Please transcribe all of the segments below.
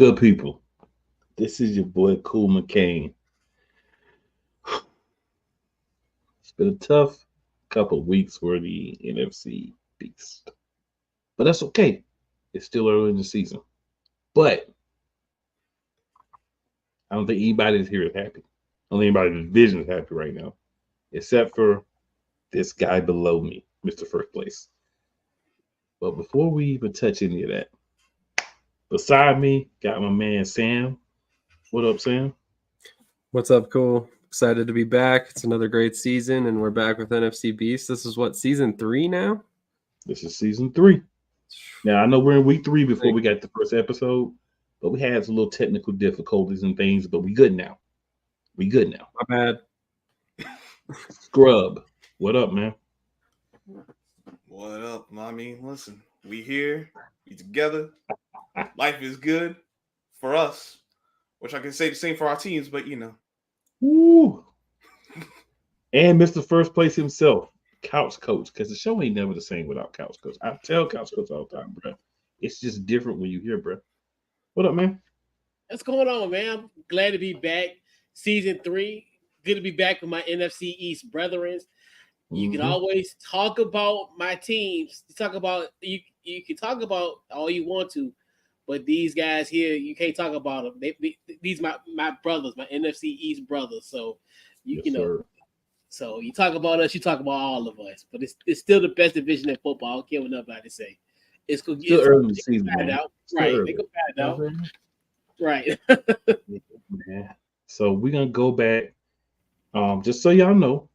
Good people, this is your boy Cool McCain. It's been a tough couple of weeks for the NFC Beast, but that's okay. It's still early in the season. But I don't think anybody here is happy. I don't think anybody in the division is happy right now, except for this guy below me, Mr. First Place. But before we even touch any of that, beside me, got my man Sam. What up, Sam? What's up, Cool? Excited to be back. It's another great season, and we're back with NFC Beast. This is what, season 3 now? This is season 3. Now, I know we're in week 3 before we got the first episode, but we had some little technical difficulties and things, but we good now. We good now. My bad. Scrub, what up, man? What up? I mean, listen, we here, we together. Life is good for us, which I can say the same for our teams, but you know. Woo! And Mr. First Place himself, Couch Coach, because the show ain't never the same without Couch Coach. I tell Couch Coach all the time, bro. It's just different when you hear, bro. What up, man? What's going on, man? I'm glad to be back. Season 3. Good to be back with my NFC East brethren. You can always talk about my teams. You can talk about all you want to, but these guys here, you can't talk about them. These my brothers, my NFC East brothers. So you know. Sir. So you talk about us, you talk about all of us. But it's still the best division in football. I don't care what nobody say. It's still early in the season, man. Right? They go find out. Right. Yeah. So we're gonna go back. Just so y'all know,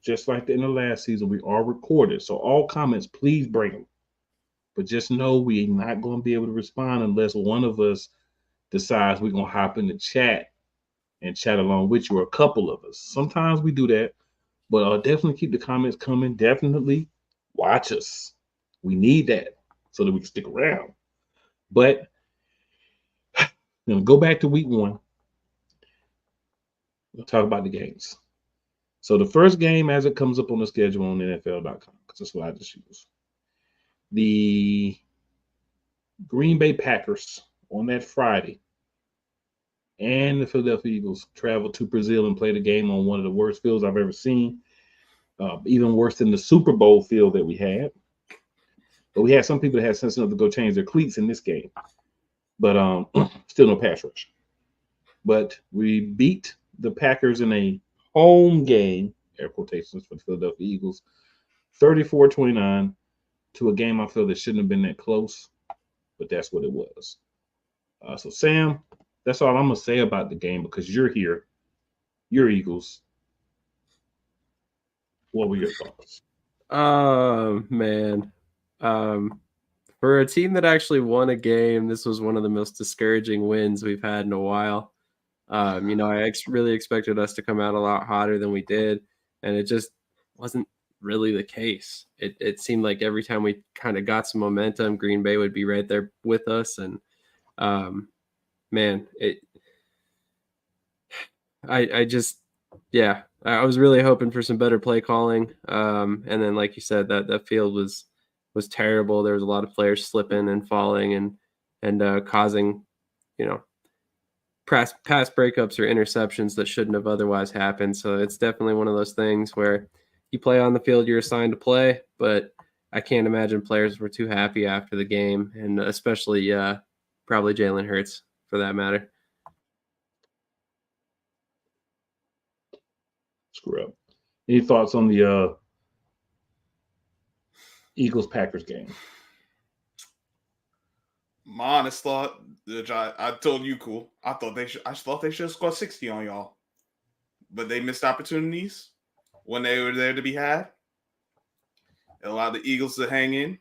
just like in the last season, we are recorded. So all comments, please bring them. But just know we're not going to be able to respond unless one of us decides we're going to hop in the chat and chat along with you, or a couple of us. Sometimes we do that, but definitely keep the comments coming. Definitely watch us. We need that so that we can stick around. But I'm going to go back to week 1. We'll talk about the games. So the first game, as it comes up on the schedule on NFL.com, because that's what I just use. The Green Bay Packers on that Friday and the Philadelphia Eagles traveled to Brazil and played a game on one of the worst fields I've ever seen, even worse than the Super Bowl field that we had. But we had some people that had sense enough to go change their cleats in this game. But still no pass rush. But we beat the Packers in a home game, air quotations for the Philadelphia Eagles, 34-29 to a game I feel that shouldn't have been that close, but that's what it was. So, Sam, that's all I'm going to say about the game because you're here. You're Eagles. What were your thoughts? Man. For a team that actually won a game, this was one of the most discouraging wins we've had in a while. I really expected us to come out a lot hotter than we did, and it just wasn't really the case. It seemed like every time we kind of got some momentum, Green Bay would be right there with us, and I was really hoping for some better play calling, and then like you said, that field was terrible. There was a lot of players slipping and falling and causing, pass breakups or interceptions that shouldn't have otherwise happened. So it's definitely one of those things where you play on the field you're assigned to play, but I can't imagine players were too happy after the game, and especially probably Jalen Hurts for that matter. Screw up. Any thoughts on the Eagles-Packers game? My honest thought, which I told you, Cool. I thought they should have scored 60 on y'all, but they missed opportunities when they were there to be had. It allowed the Eagles to hang in.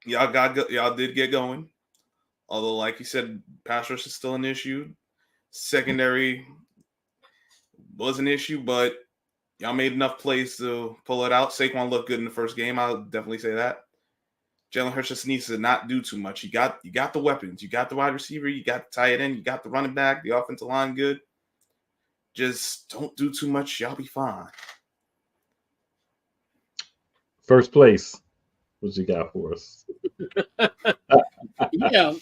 Y'all did get going, although, like you said, pass rush is still an issue. Secondary was an issue, but y'all made enough plays to pull it out. Saquon looked good in the first game. I'll definitely say that. Jalen Hurts just needs to not do too much. You got the weapons. You got the wide receiver. You got the tight end. You got the running back. The offensive line good. Just don't do too much. Y'all be fine. First Place. What you got for us? Yeah.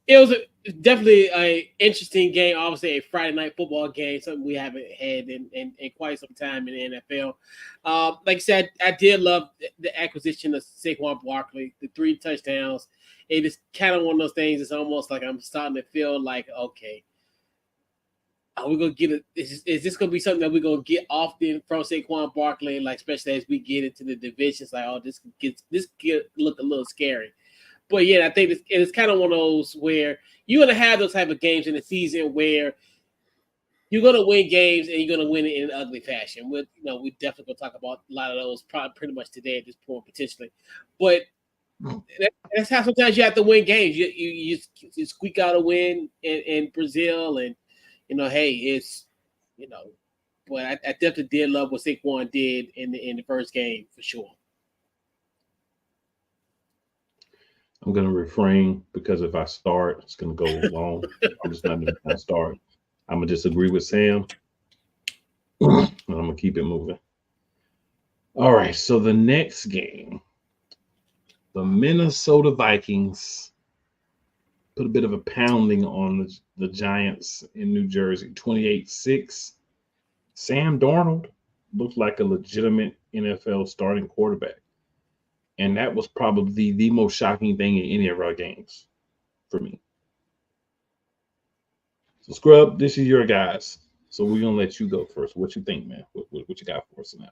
It it's definitely an interesting game. Obviously, a Friday night football game, something we haven't had in quite some time in the NFL. Like I said, I did love the acquisition of Saquon Barkley, the 3 touchdowns. It is kind of one of those things. It's almost like I'm starting to feel like, okay, are we gonna get it? Is this gonna be something that we're gonna get often from Saquon Barkley? Like, especially as we get into the divisions, like, oh, this get look a little scary. But yeah, I think it's kind of one of those where you're gonna have those type of games in the season where you're gonna win games and you're gonna win it in an ugly fashion. We definitely gonna talk about a lot of those probably pretty much today at this point potentially. But that's how sometimes you have to win games. You squeak out a win in Brazil, and hey, it's But I definitely did love what Saquon did in the first game for sure. I'm going to refrain because if I start, it's going to go long. I'm just not going to start. I'm going to disagree with Sam, and I'm going to keep it moving. All right, so the next game, the Minnesota Vikings put a bit of a pounding on the Giants in New Jersey, 28-6. Sam Darnold looked like a legitimate NFL starting quarterback. And that was probably the most shocking thing in any of our games for me. So, Scrub, this is your guys. So we're going to let you go first. What you think, man? What you got for us now?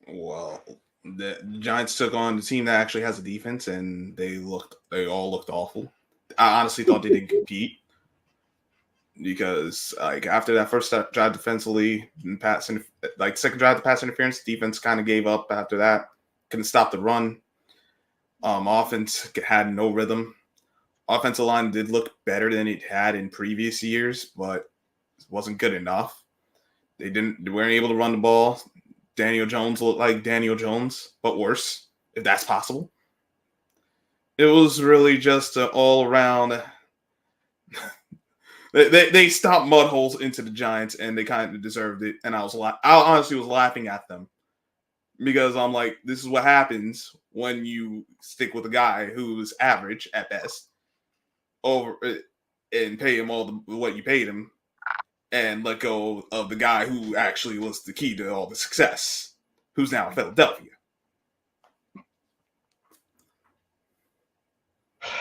Well, the Giants took on the team that actually has a defense, and they all looked awful. I honestly thought they didn't compete because, like, after that first drive defensively, second drive to pass interference, defense kind of gave up after that. Couldn't stop the run. Offense had no rhythm. Offensive line did look better than it had in previous years, but it wasn't good enough. They weren't able to run the ball. Daniel Jones looked like Daniel Jones, but worse, if that's possible. It was really just an all-around. They stomped mud holes into the Giants, and they kind of deserved it. And I honestly was laughing at them because I'm like, this is what happens when you stick with a guy who's average at best and pay him all what you paid him, and let go of the guy who actually was the key to all the success, who's now in Philadelphia.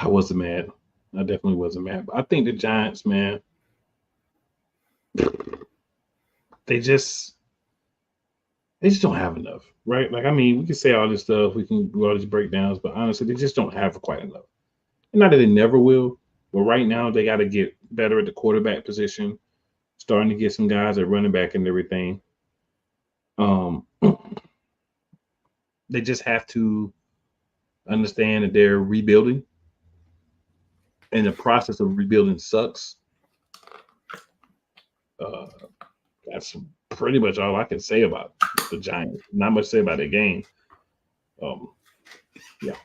I wasn't mad. I definitely wasn't mad. But I think the Giants, man, they just don't have enough, right? Like, I mean, we can say all this stuff, we can do all these breakdowns, but honestly, they just don't have quite enough. And not that they never will, but right now they got to get better at the quarterback position, starting to get some guys at running back and everything. They just have to understand that they're rebuilding, and the process of rebuilding sucks. That's pretty much all I can say about the Giants. Not much to say about the game. Yeah.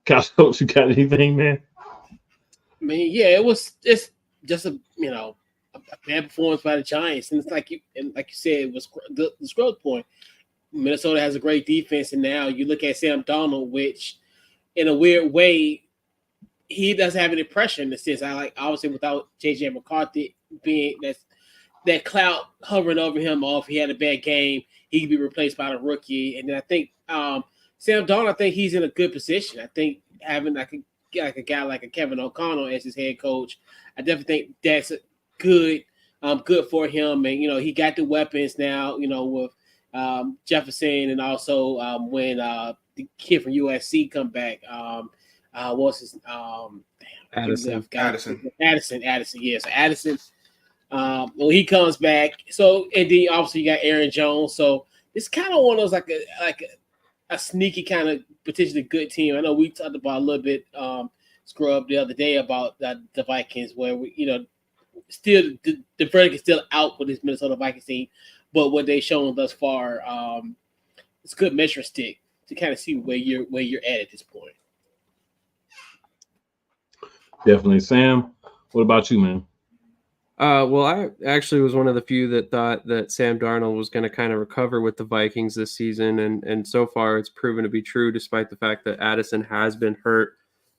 Coach, you got anything, man? I mean, yeah, it's just a bad performance by the Giants, and it's like you said, it was the growth point. Minnesota has a great defense, and now you look at Sam Darnold, which in a weird way, he doesn't have any pressure in the sense. Obviously without JJ McCarthy being that cloud hovering over him, or if he had a bad game, he could be replaced by the rookie. And then I think Sam Darnold, I think he's in a good position. I think having like a guy like a Kevin O'Connell as his head coach, I definitely think that's good for him. And he got the weapons now. With Jefferson, and also when the kid from USC come back. What's his Addison. Addison. Yes, Addison. When he comes back, so and then obviously you got Aaron Jones. So it's kind of one of those like a sneaky kind of potentially good team. I know we talked about a little bit Scrub the other day about the Vikings, where we still the verdict is still out with this Minnesota Vikings team, but what they've shown thus far, it's a good measuring stick to kind of see where you're at this point. Definitely. Sam, what about you, man? Well, I actually was one of the few that thought that Sam Darnold was going to kind of recover with the Vikings this season, and so far it's proven to be true, despite the fact that Addison has been hurt.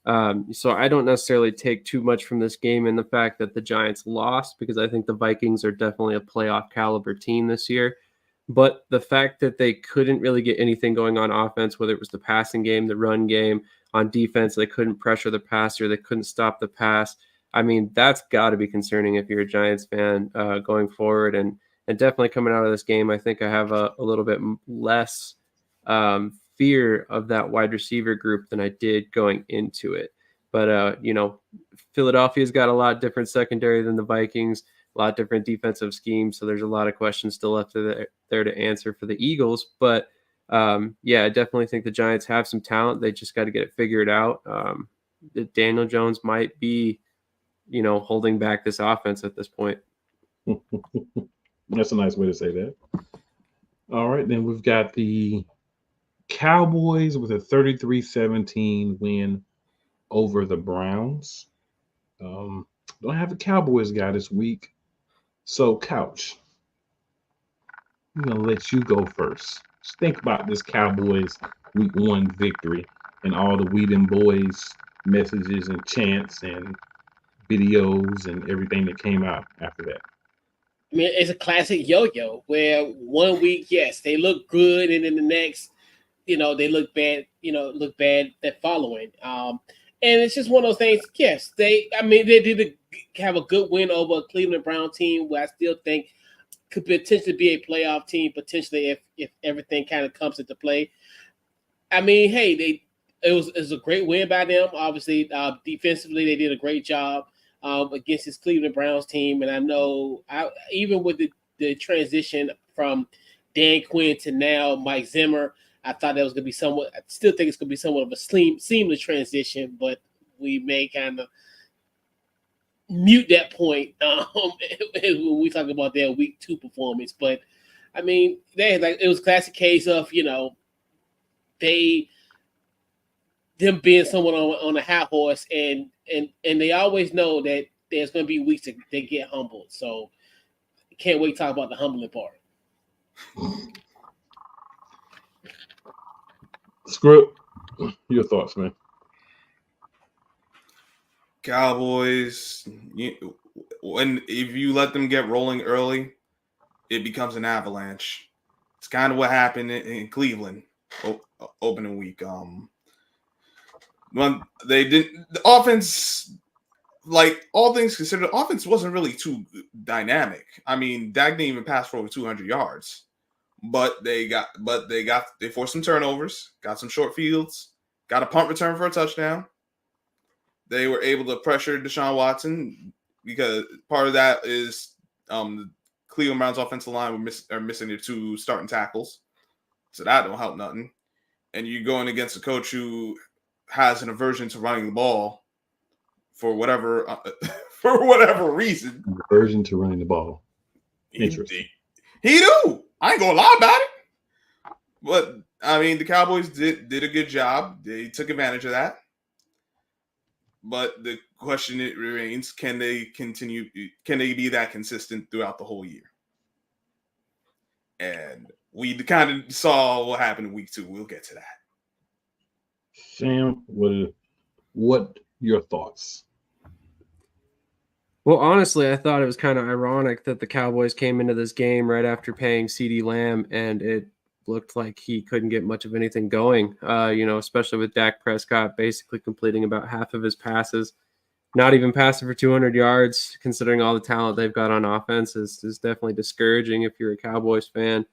So I don't necessarily take too much from this game in the fact that the Giants lost, because I think the Vikings are definitely a playoff caliber team this year. But the fact that they couldn't really get anything going on offense, whether it was the passing game, the run game, on defense, they couldn't pressure the passer, they couldn't stop the pass. I mean, that's got to be concerning if you're a Giants fan going forward. And definitely coming out of this game, I think I have a little bit less fear of that wide receiver group than I did going into it. But, Philadelphia's got a lot different secondary than the Vikings, a lot different defensive schemes. So there's a lot of questions still left there to answer for the Eagles. But, I definitely think the Giants have some talent. They just got to get it figured out. Daniel Jones might be, holding back this offense at this point. That's a nice way to say that. All right, then we've got the Cowboys with a 33-17 win over the Browns. Don't have a Cowboys guy this week. So, Couch, I'm going to let you go first. Just think about this Cowboys week 1 victory and all the We Them Boys messages and chants and videos and everything that came out after that. I mean, it's a classic yo-yo where 1 week, yes, they look good, and then the next, they look bad. That following. And it's just one of those things. Yes, they did have a good win over a Cleveland Brown team, where I still think could potentially be a playoff team, potentially if everything kind of comes into play. I mean, hey, it was a great win by them. Obviously, defensively, they did a great job against this Cleveland Browns team. And I know, even with the transition from Dan Quinn to now Mike Zimmer, I thought that was going to be somewhat. I still think it's going to be somewhat of a seamless transition, but we may kind of mute that point when we talk about their week 2 performance. But I mean, it was a classic case of them being someone on a high horse, and they always know that there's going to be weeks that they get humbled. So can't wait to talk about the humbling part. Script, your thoughts, man. Cowboys, if you let them get rolling early, it becomes an avalanche. It's kind of what happened in Cleveland opening week. When they didn't, the offense, like all things considered, the offense wasn't really too dynamic. I mean, Dak didn't even pass for over 200 yards, but they forced some turnovers, got some short fields, got a punt return for a touchdown. They were able to pressure Deshaun Watson, because part of that is the Cleveland Browns offensive line are missing their 2 starting tackles, so that don't help nothing. And you're going against a coach who has an aversion to running the ball for whatever reason. Aversion to running the ball. Interesting. He do. I ain't gonna lie about it. But I mean, the Cowboys did a good job. They took advantage of that. But the question remains: can they continue? Can they be that consistent throughout the whole year? And we kind of saw what happened in week 2. We'll get to that. Sam, what your thoughts? Well, honestly, I thought it was kind of ironic that the Cowboys came into this game right after paying CeeDee Lamb, and it looked like he couldn't get much of anything going, especially with Dak Prescott basically completing about half of his passes. Not even passing for 200 yards, considering all the talent they've got on offense, is definitely discouraging if you're a Cowboys fan.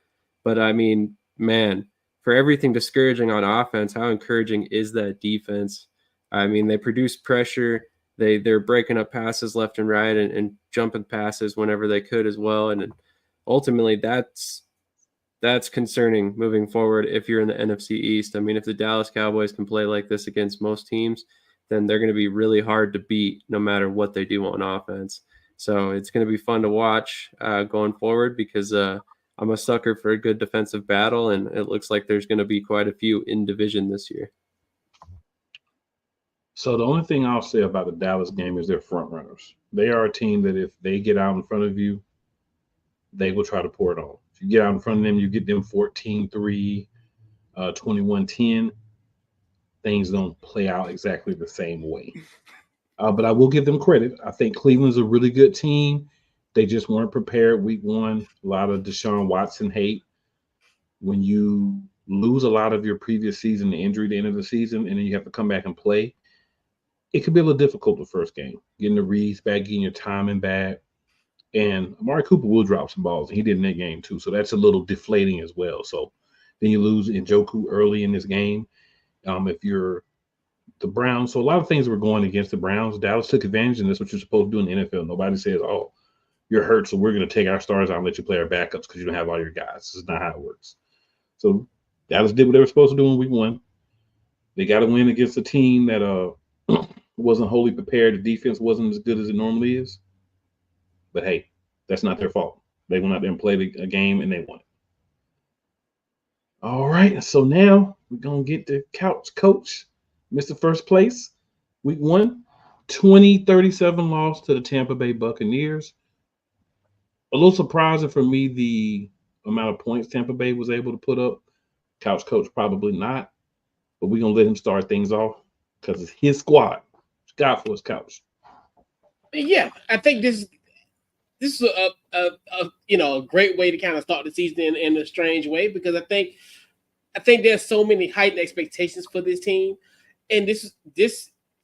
But, I mean, man, for everything discouraging on offense, how encouraging is that defense? I mean, they produce pressure. They're breaking up passes left and right and jumping passes whenever they could as well. And ultimately, that's concerning moving forward if you're in the NFC East. I mean, if the Dallas Cowboys can play like this against most teams, then they're going to be really hard to beat no matter what they do on offense. So it's going to be fun to watch going forward, because I'm a sucker for a good defensive battle, and it looks like there's going to be quite a few in division this year. So the only thing I'll say about the Dallas game is they're front runners. They are a team that if they get out in front of you, they will try to pour it on. If you get out in front of them, you get them 14-3, 21-10. things don't play out exactly the same way. But I will give them credit. I think Cleveland's a really good team. They just weren't prepared week one. A lot of Deshaun Watson hate. When you lose a lot of your previous season, the injury at the end of the season, and then you have to come back and play, it could be a little difficult the first game. Getting the reads back, getting your timing back. And Amari Cooper will drop some balls. He did in that game too. So that's a little deflating as well. So then you lose Njoku early in this game. If you're the Browns, so a lot of things were going against the Browns. Dallas took advantage, and that's what you're supposed to do in the NFL. Nobody says, oh, you're hurt, so we're going to take our stars out and let you play our backups because you don't have all your guys. This is not how it works. So Dallas did what they were supposed to do in week one. They got to win against a team that wasn't wholly prepared. The defense wasn't as good as it normally is. But hey, that's not their fault. They went out there and played a game, and they won. All right, so now we're going to get the couch coach, Mr. First Place, week one, 20-37 loss to the Tampa Bay Buccaneers. A little surprising for me, the amount of points Tampa Bay was able to put up. Couch coach probably not, but we're going to let him start things off because it's his squad. God for his couch. Yeah, I think this is a great way to kind of start the season in a strange way, because I think there's so many heightened expectations for this team, and this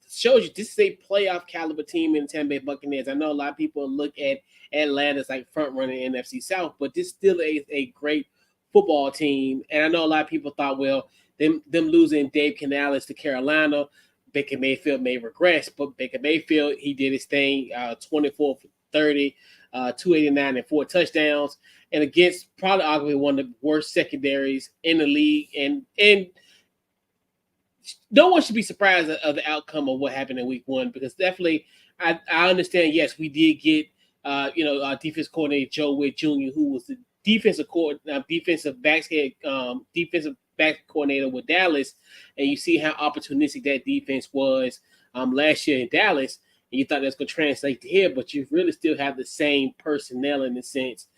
shows you this is a playoff caliber team in Tampa Bay Buccaneers. I know a lot of people look at Atlanta as like front runner in NFC South, but this still is a great football team. And I know a lot of people thought, well, them losing Dave Canales to Carolina, Baker Mayfield may regress, but Baker Mayfield, he did his thing, 24 for 30, 289 and 4 touchdowns, and against probably arguably one of the worst secondaries in the league. And no one should be surprised of the outcome of what happened in week one, because definitely I understand, yes, we did get our defense coordinator Joe Witt Jr., who was the defensive back coordinator with Dallas, and you see how opportunistic that defense was last year in Dallas, and you thought that's going to translate to here, but you really still have the same personnel in a sense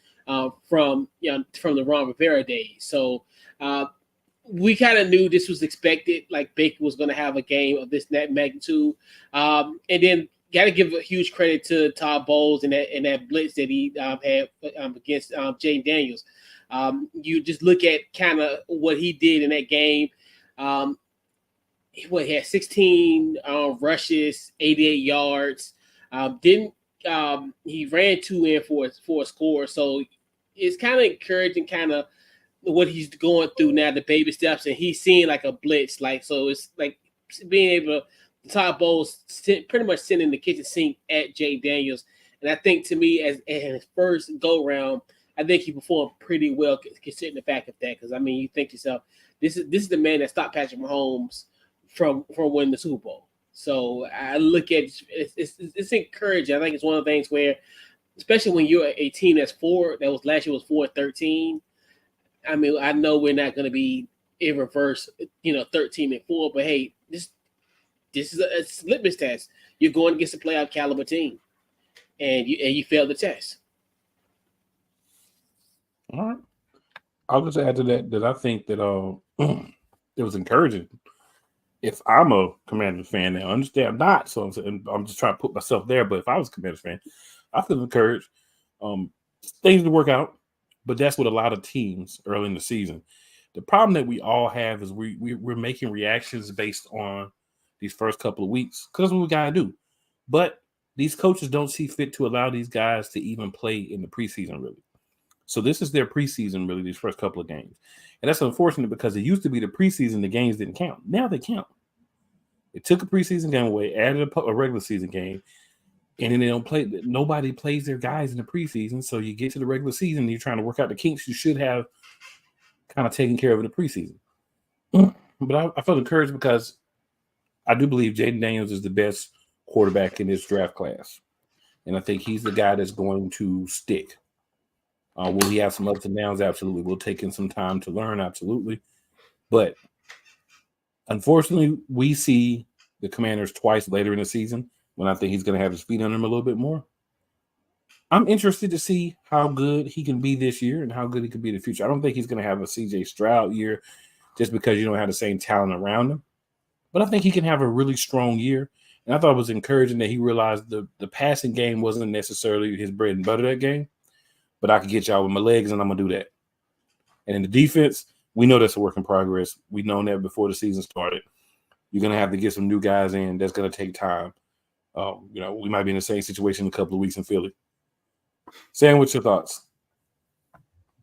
from the Ron Rivera days. So we kind of knew this was expected, like Baker was going to have a game of this magnitude, and then got to give a huge credit to Todd Bowles and that blitz that he had against Jaden Daniels. You just look at kind of what he did in that game. He had 16 rushes, 88 yards. He ran 2 in for a score. So it's kind of encouraging, kind of what he's going through now, the baby steps, and he's seeing like a blitz. So it's like being able to Todd Bowles pretty much sending the kitchen sink at Jay Daniels. And I think, to me, as his first go-round, I think he performed pretty well considering the fact of that. Because, I mean, you think to yourself, this is the man that stopped Patrick Mahomes from winning the Super Bowl. So I look at it's encouraging. I think it's one of the things where, especially when you're a team last year was 4-13. I mean, I know we're not going to be in reverse, 13-4, but hey, this is a litmus test. You're going against a playoff caliber team, and you failed the test. All right. I'll just add to that I think that it was encouraging. If I'm a Commanders fan now, understand I'm not, so I'm just trying to put myself there. But if I was a Commanders fan, I feel encouraged. Things to work out, but that's what a lot of teams early in the season. The problem that we all have is we're making reactions based on these first couple of weeks, because that's what we gotta do. But these coaches don't see fit to allow these guys to even play in the preseason, really. So this is their preseason, really, these first couple of games. And that's unfortunate, because it used to be the preseason, the games didn't count. Now they count. They took a preseason game away, added a regular season game, and then they don't play. Nobody plays their guys in the preseason. So you get to the regular season, and you're trying to work out the kinks you should have kind of taken care of in the preseason. But I felt encouraged, because I do believe Jaden Daniels is the best quarterback in this draft class. And I think he's the guy that's going to stick. Will he have some ups and downs? Absolutely. Will take him some time to learn? Absolutely. But unfortunately, we see the Commanders twice later in the season, when I think he's going to have his feet under him a little bit more. I'm interested to see how good he can be this year and how good he can be in the future. I don't think he's going to have a CJ Stroud year just because you don't have the same talent around him. but I think he can have a really strong year. And I thought it was encouraging that he realized the passing game wasn't necessarily his bread and butter that game, but I could get y'all with my legs, and I'm going to do that. And in the defense, we know that's a work in progress. We've known that before the season started. You're going to have to get some new guys in. That's going to take time. We might be in the same situation in a couple of weeks in Philly. Sam, what's your thoughts?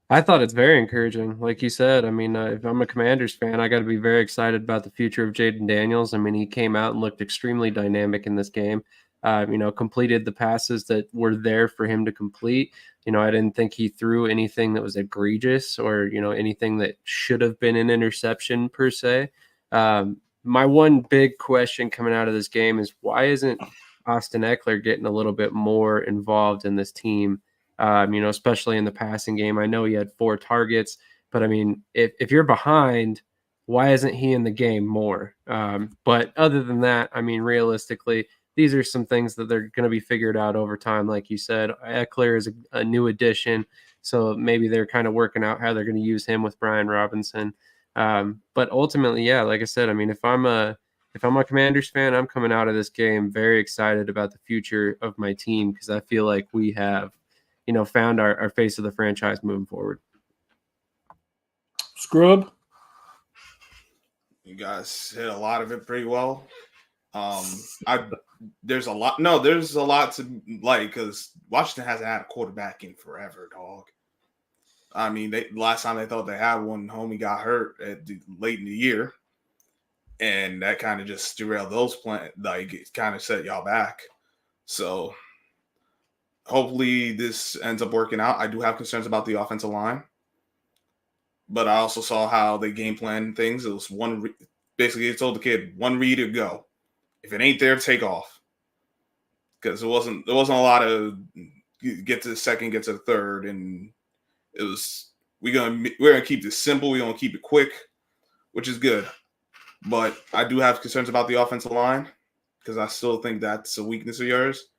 I thought it's very encouraging. Like you said, I mean, if I'm a Commanders fan, I got to be very excited about the future of Jaden Daniels. I mean, he came out and looked extremely dynamic in this game. Completed the passes that were there for him to complete. I didn't think he threw anything that was egregious or, anything that should have been an interception per se. My one big question coming out of this game is why isn't Austin Eckler getting a little bit more involved in this team? Especially in the passing game. I know he had 4 targets, but I mean, if you're behind, why isn't he in the game more? But other than that, I mean, realistically, these are some things that they're going to be figured out over time. Like you said, Eckler is a new addition, so maybe they're kind of working out how they're going to use him with Brian Robinson. But ultimately, yeah, like I said, I mean, if I'm a Commanders fan, I'm coming out of this game very excited about the future of my team because I feel like we have found our face of the franchise moving forward. Scrub? You guys hit a lot of it pretty well. There's a lot to like because Washington hasn't had a quarterback in forever, dog. I mean, last time they thought they had one, homie got hurt late in the year, and that kind of just derailed those plans. Like, it kind of set y'all back. So hopefully this ends up working out. I do have concerns about the offensive line, but I also saw how they game plan things. It was basically it told the kid one read or go. If it ain't there, take off. Because it wasn't a lot of get to the second, get to the third, and it was we're gonna keep this simple. We're gonna keep it quick, which is good. But I do have concerns about the offensive line because I still think that's a weakness of yours.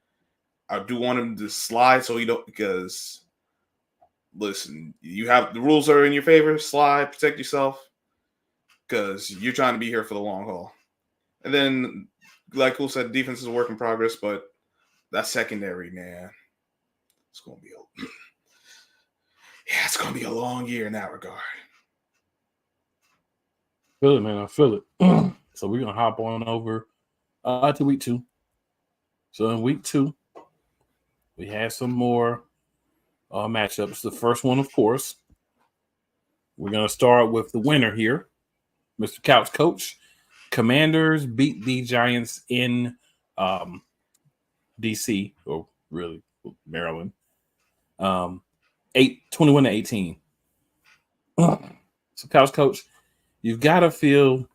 I do want him to slide so he don't because listen, you have the rules are in your favor. Slide, protect yourself because you're trying to be here for the long haul. And then, like Cool said, defense is a work in progress, but that secondary, man, it's gonna be it's gonna be a long year in that regard. Feel it, man. I feel it. So we're gonna hop on over to week 2. So in week 2, we had some more matchups. The first one, of course, we're gonna start with the winner here, Mr. Couch Coach. Commanders beat the Giants in DC, or really Maryland, 21-18. So, Couch Coach, you've got to feel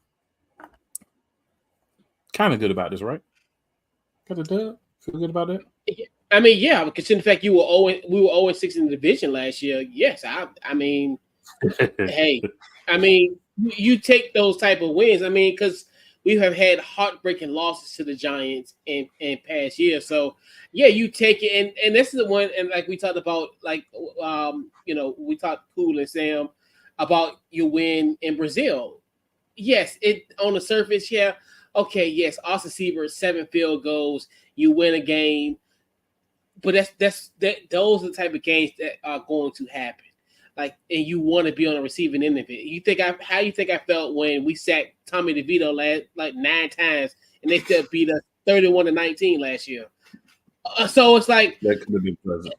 kind of good about this, right? Got a dub? Feel good about that? I mean, yeah, considering the fact we were 0-6 in the division last year. Yes, I mean, hey, I mean, you take those type of wins. I mean, because we have had heartbreaking losses to the Giants in past years. So, yeah, you take it, and this is the one, and like we talked about, like we talked Cool and Sam about your win in Brazil. Yes, it on the surface, yeah, okay, yes, Austin Seaver 7 field goals, you win a game, but those are the type of games that are going to happen. Like, and you want to be on the receiving end of it. How you think I felt when we sacked Tommy DeVito like 9 times and they still beat us 31-19 last year? So it's like that could have been pleasant.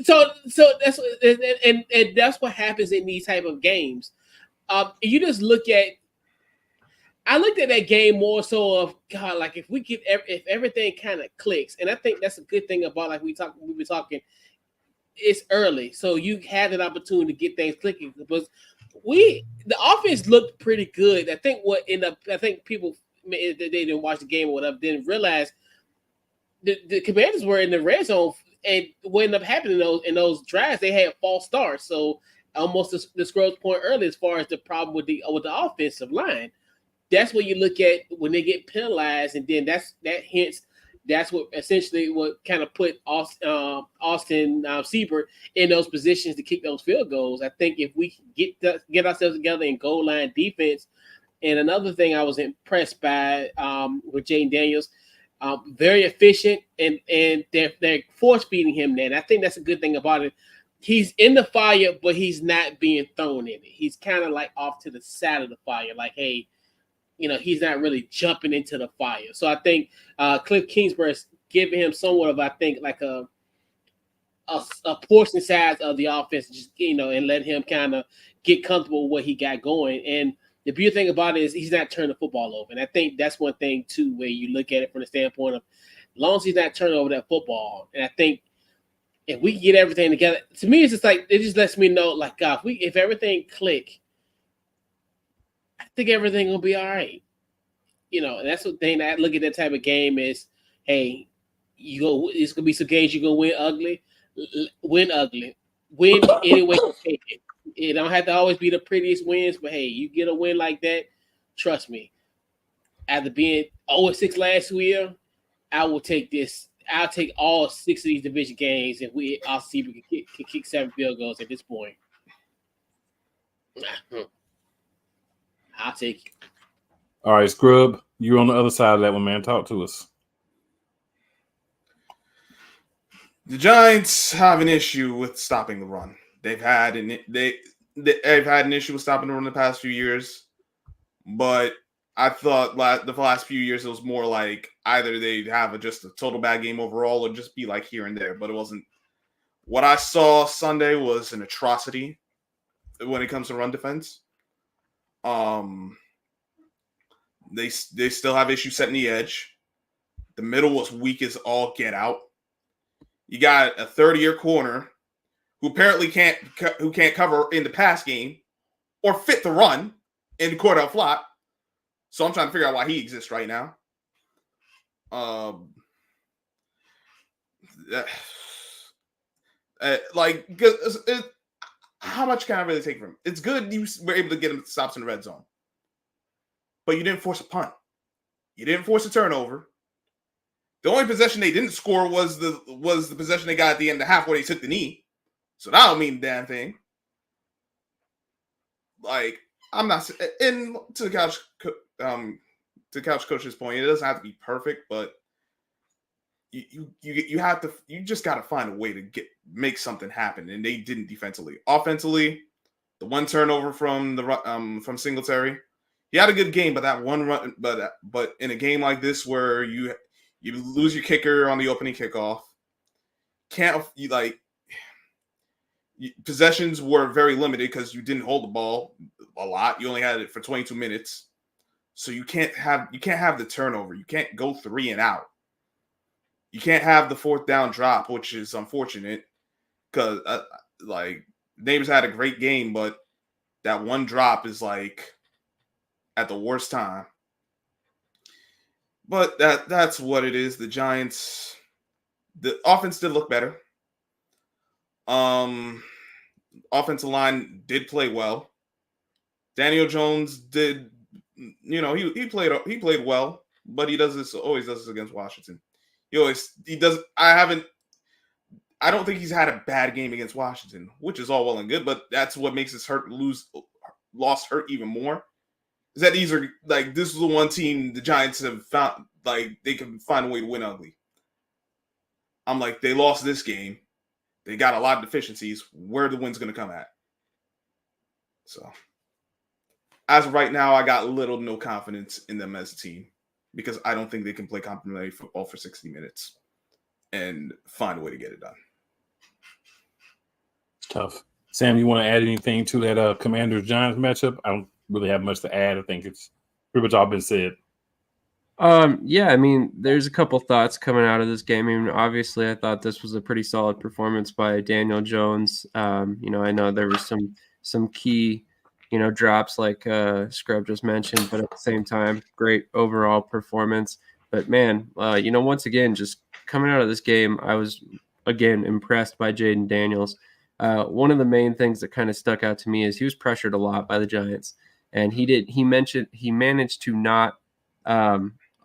So that's and that's what happens in these type of games. You just look at. I looked at that game more so of God, like if everything kind of clicks, and I think that's a good thing about like we were talking. It's early, so you had an opportunity to get things clicking. Because the offense looked pretty good. I think people they didn't watch the game or whatever, didn't realize the Commanders were in the red zone, and what ended up happening in those drives, they had false starts. So almost the Scrubs point earlier, as far as the problem with the offensive line, that's what you look at when they get penalized, and then that's what essentially what kind of put Austin Seibert in those positions to kick those field goals. I think if we can get ourselves together in goal line defense, And another thing I was impressed by with Jaden Daniels, very efficient, and they're force feeding him there. And I think that's a good thing about it. He's in the fire, but he's not being thrown in it. He's kind of like off to the side of the fire, like, hey, he's not really jumping into the fire. So I think Cliff Kingsbury is giving him somewhat of, I think, like a portion size of the offense, just and let him kind of get comfortable with what he got going. And the beautiful thing about it is he's not turning the football over. And I think that's one thing too, where you look at it from the standpoint of, as long as he's not turning over that football. And I think if we can get everything together, to me, it's just like, it just lets me know, like, God, if everything click, I think everything will be all right. And that's the thing that I look at that type of game is, hey, it's gonna be some games you're gonna win ugly, win any way you take it. It don't have to always be the prettiest wins, but hey, you get a win like that, trust me. After being 0-6 last year, I will take this. I'll take all 6 of these division games if I'll see if we can kick 7 field goals at this point. I'll take it. All right, Scrub, you're on the other side of that one, man. Talk to us. The Giants have an issue with stopping the run. They've had an issue with stopping the run the past few years, but I thought the last few years it was more like either they'd have just a total bad game overall or just be like here and there, but it wasn't. What I saw Sunday was an atrocity when it comes to run defense. They still have issues setting the edge. The middle was weak as all get out. You got a third-year corner who apparently can't cover in the pass game or fit the run in Cordell Flott. So I'm trying to figure out why he exists right now. How much can I really take from him? It's good you were able to get him stops in the red zone, but you didn't force a punt. You didn't force a turnover. The only possession they didn't score was the possession they got at the end of the half where they took the knee. So that don't mean a damn thing. Like, I'm not. And to the couch coach's point, it doesn't have to be perfect, but you just got to find a way to make something happen, and they didn't defensively. Offensively, the one turnover from Singletary, he had a good game, but that one run, but in a game like this where you lose your kicker on the opening kickoff, possessions were very limited because you didn't hold the ball a lot. You only had it for 22 minutes. So you can't have the turnover. You can't go 3 and out. You can't have the 4th down drop, which is unfortunate because Neighbors had a great game, but that one drop is like at the worst time. But that's what it is. The Giants, the offense did look better. Offensive line did play well. Daniel Jones did, he played well, but he always does this against Washington. He does. I don't think he's had a bad game against Washington, which is all well and good, but that's what makes his loss hurt even more. Is that these are this is the one team the Giants have found they can find a way to win ugly. I'm like, they lost this game. They got a lot of deficiencies. Where the win's going to come at? So, as of right now, I got little to no confidence in them as a team because I don't think they can play complementary football for 60 minutes and find a way to get it done. Tough. Sam, you want to add anything to that Commanders-Giants matchup? I don't really have much to add. I think it's pretty much all been said. Yeah, I mean, there's a couple thoughts coming out of this game. I mean, obviously, I thought this was a pretty solid performance by Daniel Jones. I know there was some key, drops like Scrub just mentioned, but at the same time, great overall performance. But man, once again, just coming out of this game, I was again impressed by Jaden Daniels. One of the main things that kind of stuck out to me is he was pressured a lot by the Giants, and he managed to not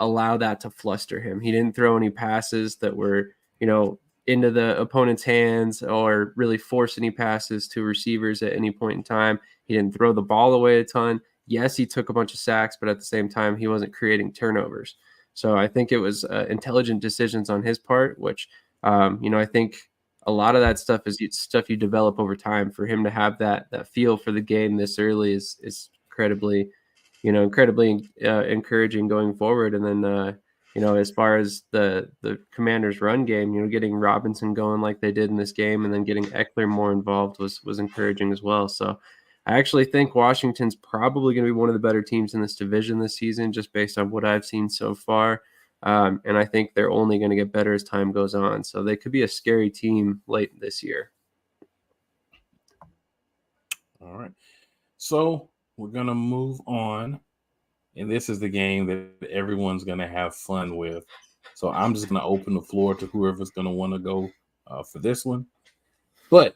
allow that to fluster him. He didn't throw any passes that were, into the opponent's hands or really force any passes to receivers at any point in time. He didn't throw the ball away a ton. yes, he took a bunch of sacks, but at the same time, he wasn't creating turnovers. So I think it was intelligent decisions on his part, which, I think a lot of that stuff is stuff you develop over time. For him to have that feel for the game this early is incredibly encouraging going forward. And then, as far as the Commanders' run game, getting Robinson going like they did in this game, and then getting Eckler more involved was encouraging as well. So I actually think Washington's probably going to be one of the better teams in this division this season, just based on what I've seen so far. And I think they're only going to get better as time goes on. So they could be a scary team late this year. All right. So we're going to move on. And this is the game that everyone's going to have fun with. So I'm just going to open the floor to whoever's going to want to go for this one. But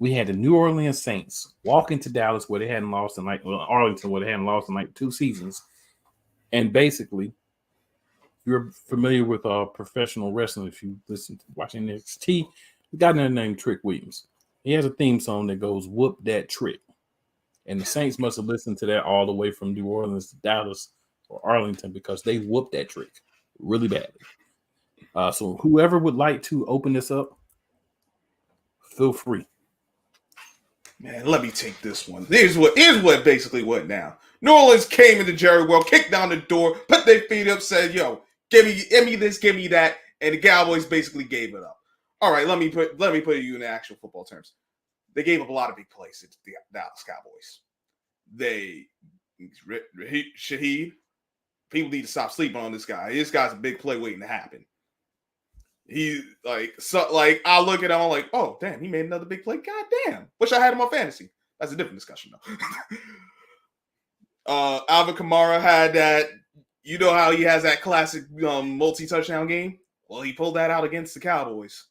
we had the New Orleans Saints walk into Dallas where they hadn't lost in Arlington where they hadn't lost in 2 seasons. And basically, you're familiar with professional wrestling. If you watching NXT, we got a named Trick Williams. He has a theme song that goes, "Whoop That Trick." And the Saints must have listened to that all the way from New Orleans to Dallas or Arlington, because they whooped that trick really badly. So whoever would like to open this up, feel free. Man, let me take this one. Here's what basically went down. New Orleans came into Jerry World, kicked down the door, put their feet up, said, "Yo, give me this, give me that," and the Cowboys basically gave it up. All right, let me put you in actual football terms. They gave up a lot of big plays to the Dallas Cowboys. Shaheed, people need to stop sleeping on this guy. This guy's a big play waiting to happen. He I look at him, I'm like, oh damn, he made another big play. God damn, wish I had him on fantasy. That's a different discussion though. Alvin Kamara had that. You know how he has that classic multi-touchdown game? Well, he pulled that out against the Cowboys.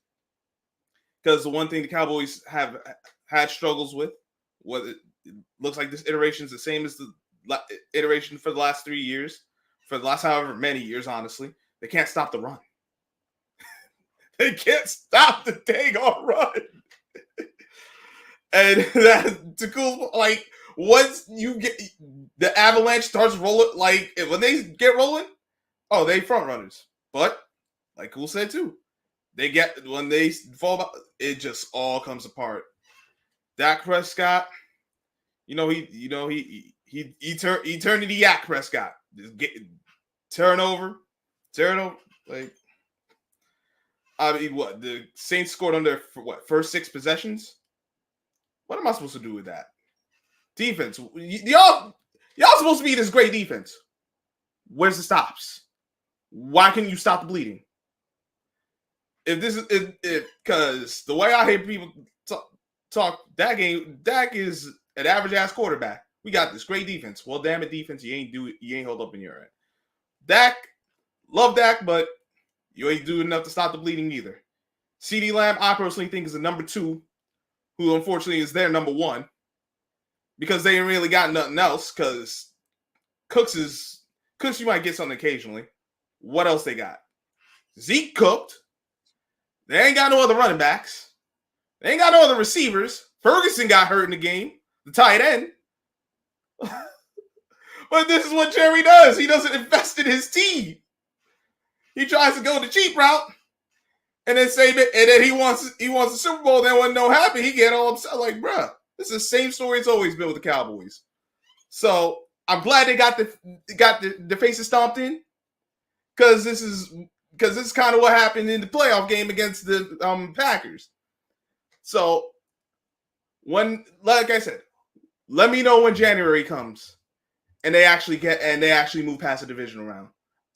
Because the one thing the Cowboys have had struggles with, what it looks like this iteration is the same as the iteration for the last 3 years, for the last however many years, honestly. They can't stop the run. They can't stop the dang on run. And that's cool. Like, once you get the avalanche starts rolling, like when they get rolling, oh, they front runners. But like Cool said too, when they fall back, it just all comes apart. Dak Prescott, he turned into Yak Prescott. Just turnover. Like, I mean, what the Saints scored on their first 6 possessions? What am I supposed to do with that? Defense, y'all supposed to be this great defense. Where's the stops? Why can't you stop the bleeding? Because the way I hear people talk, Dak is an average ass quarterback. We got this great defense. Well, damn it, defense, you ain't hold up in your end. Dak, love Dak, but you ain't doing enough to stop the bleeding either. CeeDee Lamb, I personally think, is the number 2, who unfortunately is their number 1, because they ain't really got nothing else. Because Cooks you might get something occasionally. What else they got? Zeke cooked. They ain't got no other running backs. They ain't got no other receivers. Ferguson got hurt in the game, the tight end. But this is what Jerry does. He doesn't invest in his team. He tries to go the cheap route and then say that, and then he wants the Super Bowl. Then when no happen, he get all upset. Like, bruh, this is the same story it's always been with the Cowboys. So I'm glad they got the faces stomped in, because this is kind of what happened in the playoff game against the Packers. So like I said, let me know when January comes and they actually move past the division round.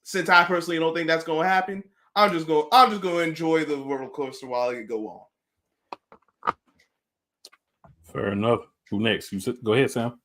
Since I personally don't think that's going to happen, I'm just going to enjoy the roller coaster while it go on. Fair enough. Who next? Go ahead, Sam.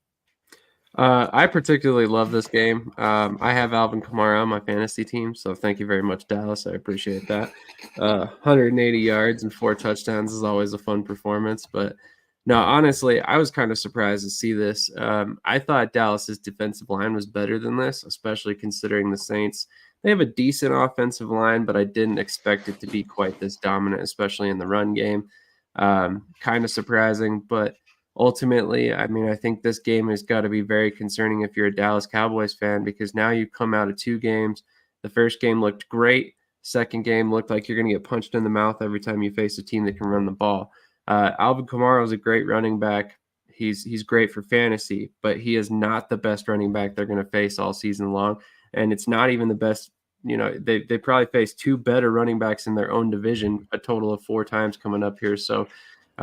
I particularly love this game. I have Alvin Kamara on my fantasy team, so thank you very much, Dallas. I appreciate that. 180 yards and 4 touchdowns is always a fun performance. But no, honestly, I was kind of surprised to see this. I thought Dallas's defensive line was better than this, especially considering the Saints. They have a decent offensive line, but I didn't expect it to be quite this dominant, especially in the run game. Kind of surprising, but ultimately, I mean, I think this game has got to be very concerning if you're a Dallas Cowboys fan, because now you come out of 2 games. The first game looked great. Second game looked like you're going to get punched in the mouth every time you face a team that can run the ball. Alvin Kamara is a great running back. He's great for fantasy, but he is not the best running back they're going to face all season long. And it's not even the best. They probably face 2 better running backs in their own division a total of 4 times coming up here. So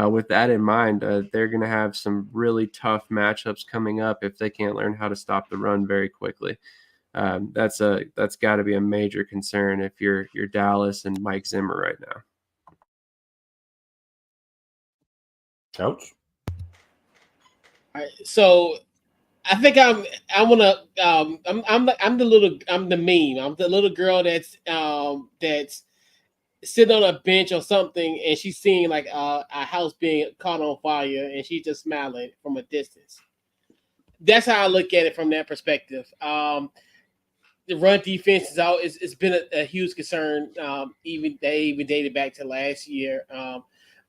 with that in mind, they're going to have some really tough matchups coming up if they can't learn how to stop the run very quickly. That's got to be a major concern if you're Dallas and Mike Zimmer right now. Couch. All right, so I think I'm the meme. I'm the little girl that's sitting on a bench or something, and she's seeing like a house being caught on fire, and she's just smiling from a distance. That's how I look at it from that perspective. The run defense is out. It's been a huge concern. Even dated back to last year.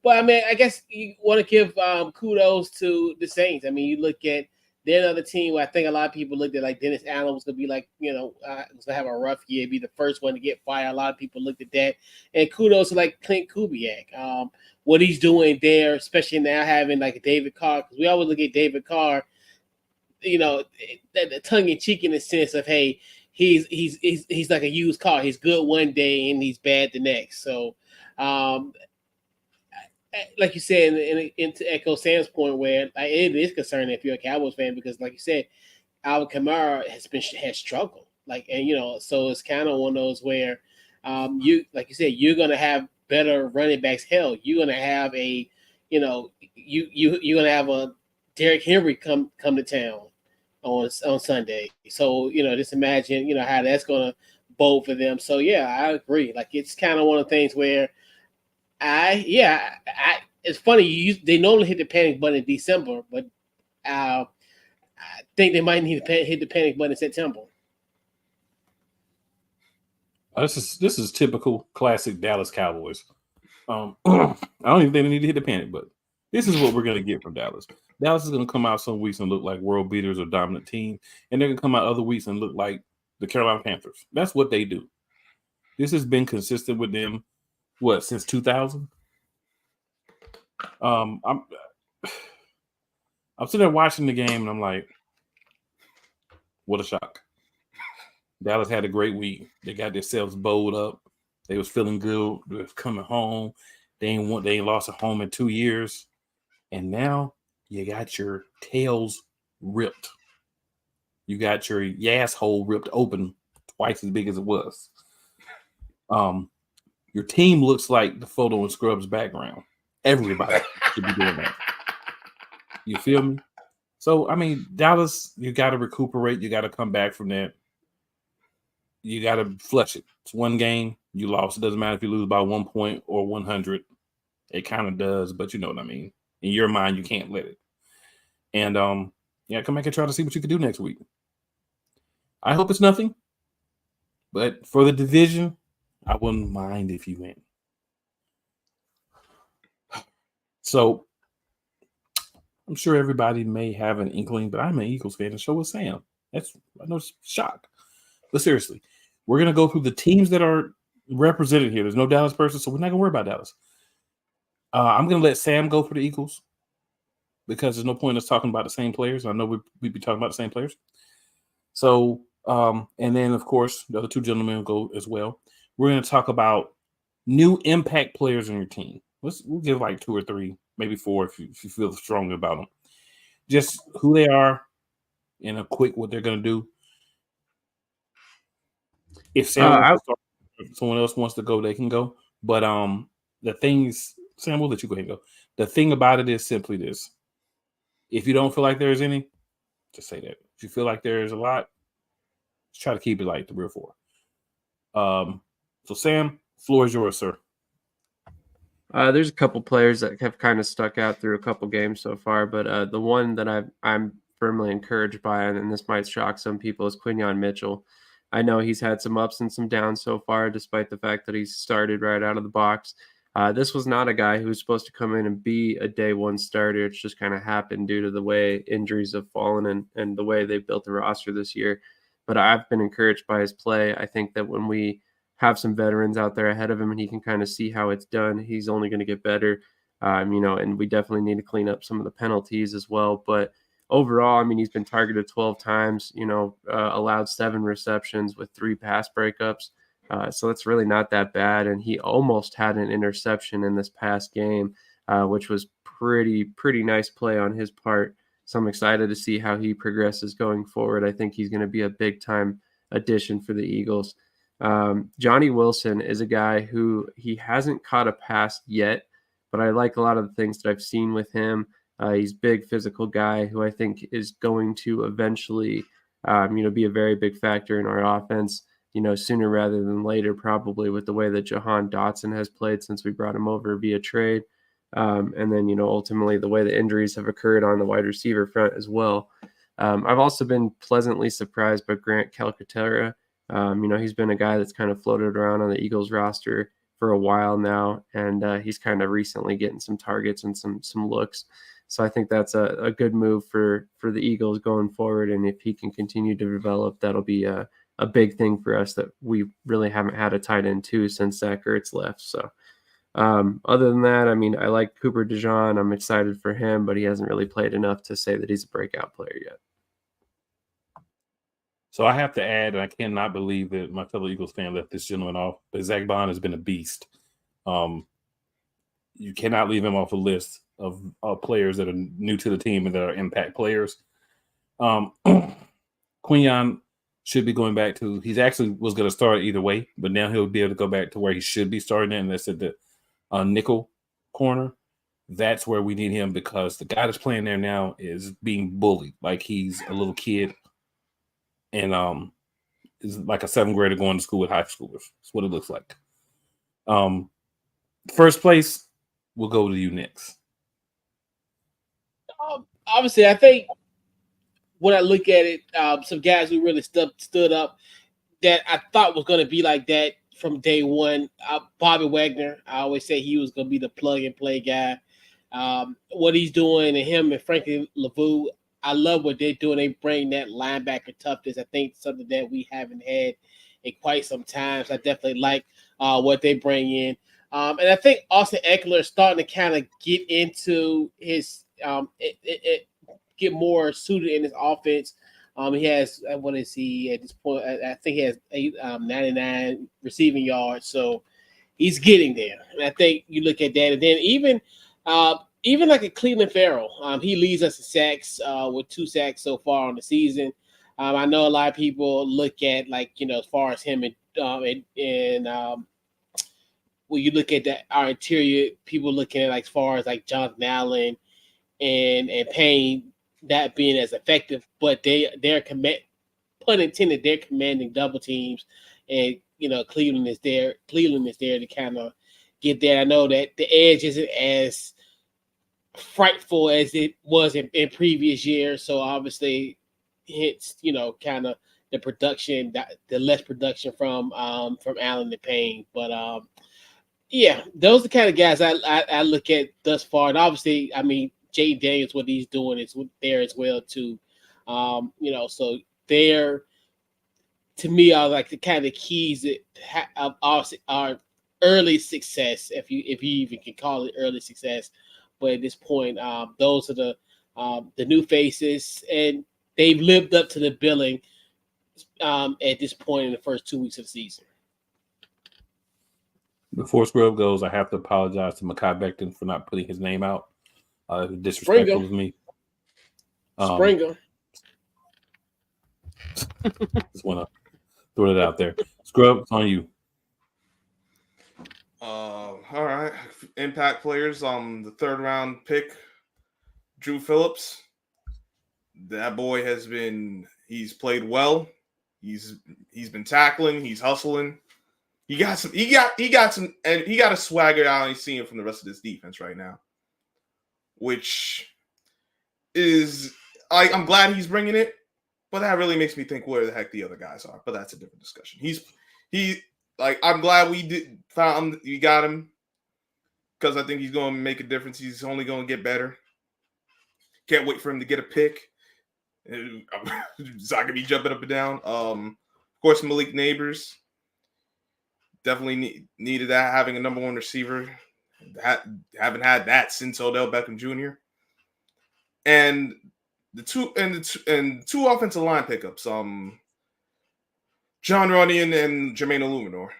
But I mean, I guess you want to give kudos to the Saints. I mean, you look at they're another team where I think a lot of people looked at like Dennis Allen was going to be like, was going to have a rough year, be the first one to get fired. A lot of people looked at that. And kudos to like Clint Kubiak. What he's doing there, especially now having like David Carr, because we always look at David Carr, the tongue in cheek in the sense of, hey, he's like a used car. He's good one day and he's bad the next. So, like you said, and to echo Sam's point, where it is concerning if you're a Cowboys fan, because like you said, Alvin Kamara has struggled. So it's kind of one of those where you're gonna have better running backs. Hell, you're gonna have you're gonna have a Derrick Henry come to town on Sunday. So just imagine how that's gonna bode for them. So yeah, I agree. Like it's kind of one of the things where it's funny. They normally hit the panic button in December, but I think they might need to hit the panic button in September. This is typical classic Dallas Cowboys. I don't even think they need to hit the panic button. This is what we're going to get from Dallas. Dallas is going to come out some weeks and look like world beaters or dominant team, and they're going to come out other weeks and look like the Carolina Panthers. That's what they do. This has been consistent with them, since 2000? I'm sitting there watching the game, and I'm like, what a shock. Dallas had a great week. They got themselves bowled up. They was feeling good. They was coming home. They ain't lost at home in 2 years. And now you got your tails ripped. You got your asshole ripped open twice as big as it was. Your team looks like the photo in Scrubs background. Everybody should be doing that. You feel me? So, I mean, Dallas, you got to recuperate. You got to come back from that. You got to flush it. It's one game. You lost. It doesn't matter if you lose by 1 point or 100. It kind of does, but you know what I mean. In your mind, you can't let it. And, come back and try to see what you can do next week. I hope it's nothing. But for the division, I wouldn't mind if you win. So I'm sure everybody may have an inkling, but I'm an Eagles fan, and so is Sam. I know it's shock. But seriously, we're going to go through the teams that are represented here. There's no Dallas person, so we're not going to worry about Dallas. I'm going to let Sam go for the Eagles because there's no point in us talking about the same players. I know we'd be talking about the same players. So, and then, of course, the other 2 gentlemen will go as well. We're going to talk about new impact players on your team. We'll give like 2 or 3, maybe 4 if you feel strongly about them. Just who they are and a quick what they're going to do. If someone else wants to go, they can go. But Sam, we'll let you go ahead and go. The thing about it is simply this. If you don't feel like there's any, just say that. If you feel like there's a lot, just try to keep it like 3 or 4. So Sam, floor is yours, sir. There's a couple players that have kind of stuck out through a couple games so far, but the one that I'm firmly encouraged by, and this might shock some people, is Quinyon Mitchell. I know he's had some ups and some downs so far, despite the fact that he's started right out of the box. This was not a guy who was supposed to come in and be a day one starter. It's just kind of happened due to the way injuries have fallen and the way they built the roster this year. But I've been encouraged by his play. I think that when we have some veterans out there ahead of him and he can kind of see how it's done, he's only going to get better. And we definitely need to clean up some of the penalties as well. But overall, I mean, he's been targeted 12 times, allowed 7 receptions with 3 pass breakups. So that's really not that bad. And he almost had an interception in this past game, which was pretty nice play on his part. So I'm excited to see how he progresses going forward. I think he's going to be a big time addition for the Eagles. Johnny Wilson is a guy who he hasn't caught a pass yet, but I like a lot of the things that I've seen with him. He's a big physical guy who I think is going to eventually, be a very big factor in our offense, sooner rather than later, probably with the way that Jahan Dotson has played since we brought him over via trade. And then, ultimately the way the injuries have occurred on the wide receiver front as well. I've also been pleasantly surprised by Grant Calcaterra. He's been a guy that's kind of floated around on the Eagles roster for a while now, and he's kind of recently getting some targets and some looks. So I think that's a good move for the Eagles going forward. And if he can continue to develop, that'll be a big thing for us that we really haven't had a tight end to since Zach Ertz left. So other than that, I mean, I like Cooper DeJean. I'm excited for him, but he hasn't really played enough to say that he's a breakout player yet. So I have to add, and I cannot believe that my fellow Eagles fan left this gentleman off, but Zach Bond has been a beast. You cannot leave him off a list of players that are new to the team and that are impact players. Quinyon should be going back to – he's actually was going to start either way, but now he'll be able to go back to where he should be starting at, and that's at the nickel corner. That's where we need him because the guy that's playing there now is being bullied like he's a little kid. And is like a 7th grader going to school with high schoolers. That's what it looks like. First place, we'll go to you next. Obviously, I think when I look at it, some guys who really stood up that I thought was going to be like that from day one. Bobby Wagner, I always say he was going to be the plug-and-play guy. What he's doing, and him and Frankie LaVue, I love what they're doing. They bring that linebacker toughness. I think something that we haven't had in quite some time. So I definitely like what they bring in. And I think Austin Eckler is starting to kind of get into his get more suited in his offense. He has, what is he at this point? I think he has 99 receiving yards. So he's getting there. And I think you look at that. And then even like a Cleveland Farrell, he leads us in sacks with 2 sacks so far on the season. I know a lot of people look at as far as him and when you look at our interior, people looking at as far as like Jonathan Allen and Payne that being as effective, but they're pun intended, they're commanding double teams, and Cleveland is there to kind of get there. I know that the edge isn't as frightful as it was in previous years, so obviously hits kind of the production, the less production from Allen and Payne, but yeah, those are the kind of guys I look at thus far, and obviously, I mean, Jay Daniels, what he's doing is there as well too, so there to me are like the kind of keys of our early success, if you even can call it early success. But at this point, those are the new faces, and they've lived up to the billing at this point in the first 2 weeks of the season. Before Scrub goes, I have to apologize to Mekhi Becton for not putting his name out. Disrespectful of me. Springer. Just want to throw it out there. Scrub, it's on you. All right. Impact players. The 3rd round pick, Drew Phillips. That boy he's played well. He's been tackling, he's hustling. He got a swagger I ain't seeing from the rest of this defense right now. Which is I'm glad he's bringing it, but that really makes me think where the heck the other guys are. But that's a different discussion. I'm glad we got him. because I think he's going to make a difference. He's only going to get better. Can't wait for him to get a pick. It's not going to be jumping up and down. Of course, Malik Neighbors. Definitely needed that, having a number one receiver. Haven't had that since Odell Beckham Jr. And the two offensive line pickups, John Runyon and Jermaine Illuminor.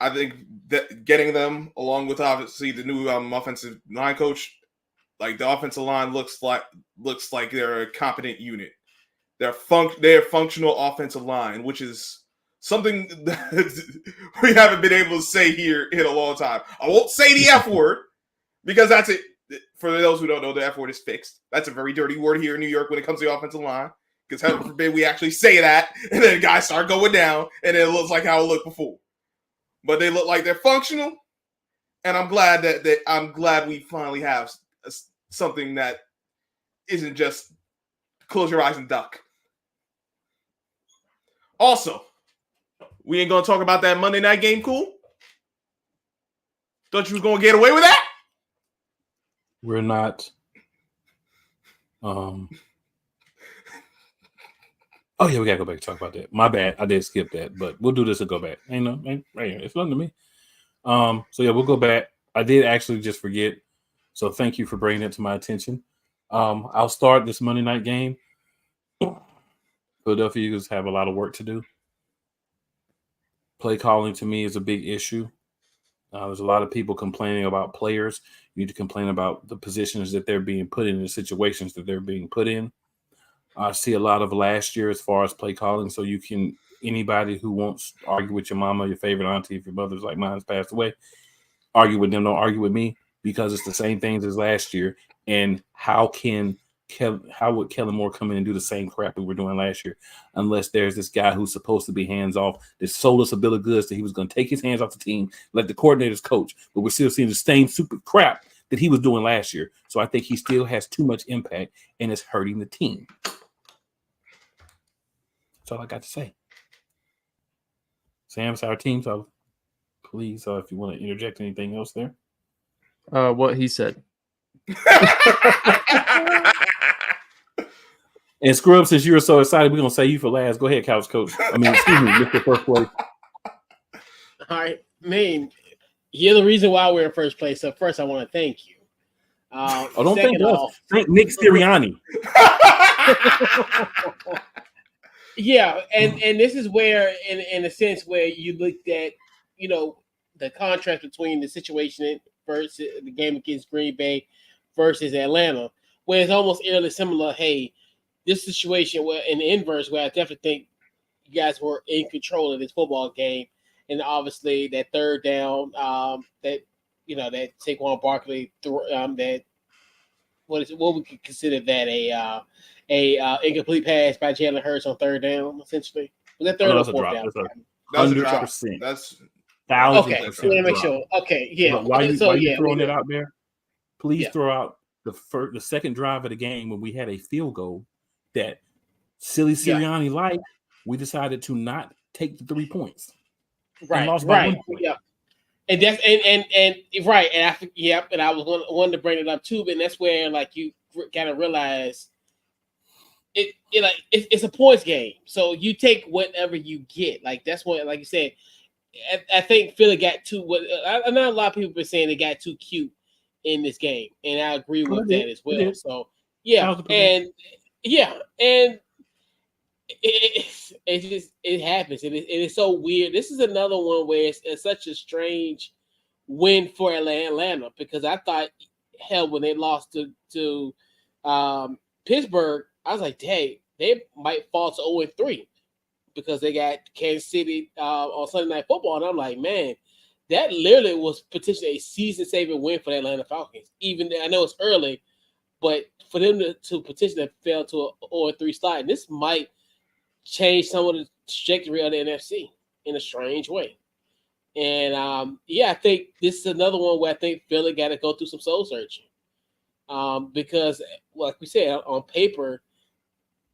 I think that getting them, along with obviously the new offensive line coach, like the offensive line looks like they're a competent unit. They're functional offensive line, which is something that we haven't been able to say here in a long time. I won't say the F word because that's it. For those who don't know, the F word is fixed. That's a very dirty word here in New York when it comes to the offensive line. Because heaven forbid we actually say that, and then guys start going down, and it looks like how it looked before. But they look like they're functional, and I'm glad we finally have something that isn't just close your eyes and duck. Also, we ain't gonna talk about that Monday night game, cool? Thought you was gonna get away with that? We're not. Oh yeah, we gotta go back and talk about that. My bad, I did skip that, but we'll do this and go back. It's nothing to me. So yeah, we'll go back. I did actually just forget, so thank you for bringing it to my attention. I'll start this Monday night game. Philadelphia Eagles have a lot of work to do. Play calling to me is a big issue. There's a lot of people complaining about players. You need to complain about the positions that they're being put in, the situations that they're being put in. I see a lot of last year as far as play calling. So anybody who wants to argue with your mama, your favorite auntie, if your mother's like mine has passed away, argue with them, don't argue with me, because it's the same things as last year. And how would Kellen Moore come in and do the same crap we were doing last year, unless there's this guy who's supposed to be hands off that sold us a bill of goods that he was going to take his hands off the team, let the coordinators coach, but we're still seeing the same super crap that he was doing last year. So I think he still has too much impact and it's hurting the team. That's all I got to say. Sam, it's our team, so please, if you want to interject anything else there. What he said. And Scrub, since you were so excited, we're gonna say you for last. Go ahead, Couch Coach. Excuse me, Mr. First Place. All right, man, you're the reason why we're in first place. So first, I want to thank you. Don't thank us. Thank Nick Sirianni. Yeah, and this is where, in a sense, where you looked at, the contrast between the situation versus the game against Green Bay versus Atlanta, where it's almost eerily similar. Hey, this situation where in the inverse, where I definitely think you guys were in control of this football game, and obviously that third down, that Saquon Barkley that what we could consider that a incomplete pass by Jalen Hurts on third down, essentially. Was that third or fourth down? That's a drop. 100%. That's 1,000%. Okay, so let me make sure. Okay, yeah. Why you throwing it out there? Please Yeah. throw out the second drive of the game when we had a field goal that silly Sirianni liked. We decided to not take the 3 points. Right, lost by 1 point. Yeah. And that's and right, and I was wanting to bring it up too, but that's where you gotta realize it's a points game, so you take whatever you get. That's what, like you said, I think Philly got too. I know a lot of people have been saying they got too cute in this game, and I agree with that as well. So and it happens, and it's so weird. This is another one where it's such a strange win for Atlanta, because I thought, hell, when they lost to Pittsburgh, I was like, hey, they might fall to 0-3 because they got Kansas City on Sunday Night Football, and I'm like, man, that literally was potentially a season-saving win for the Atlanta Falcons. Even I know it's early, but for them to potentially fail to a 0-3 slide, and this might change some of the trajectory of the NFC in a strange way. And I think this is another one where I think Philly got to go through some soul searching, because, like we said, on paper,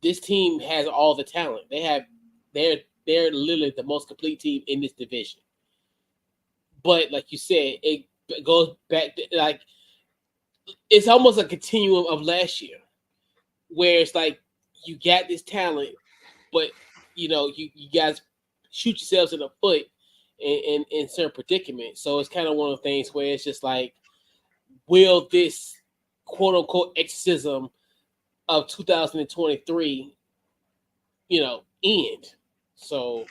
this team has all the talent. They're literally the most complete team in this division. But like you said, it goes back to, like, it's almost a continuum of last year, where it's like you got this talent, but you guys shoot yourselves in the foot in certain predicaments. So it's kind of one of the things where it's just like, will this quote unquote exorcism of 2023, end? So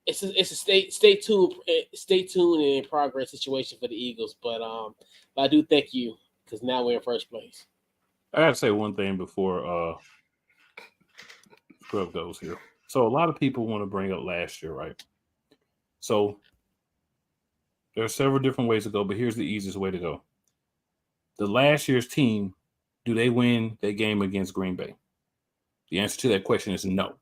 it's a stay tuned and in progress situation for the Eagles. But I do thank you, because now we're in first place. I gotta say one thing before Scrub goes here. So a lot of people want to bring up last year, right? So there are several different ways to go, but here's the easiest way to go. The last year's team, do they win that game against Green Bay? The answer to that question is no.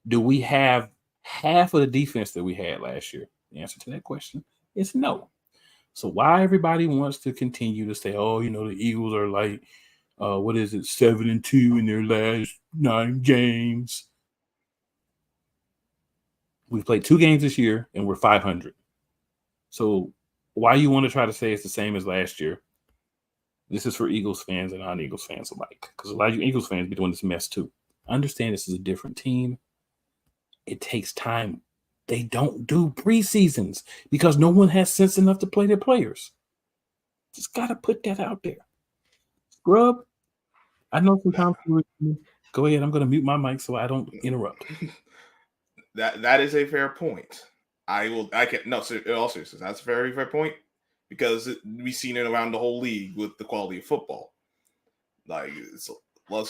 Do we have half of the defense that we had last year? The answer to that question is no. So why everybody wants to continue to say, oh, the Eagles are like, 7-2 in their last 9 games. We've played 2 games this year and we're 500. So why you want to try to say it's the same as last year? This is for Eagles fans and non-Eagles fans alike, because a lot of you Eagles fans be doing this mess too. Understand this is a different team. It takes time. They don't do preseasons because no one has sense enough to play their players. Just got to put that out there. Scrub, I know sometimes go ahead. I'm going to mute my mic so I don't interrupt. That is a fair point. In all seriousness, that's a very fair point, because we've seen it around the whole league with the quality of football. Like, it's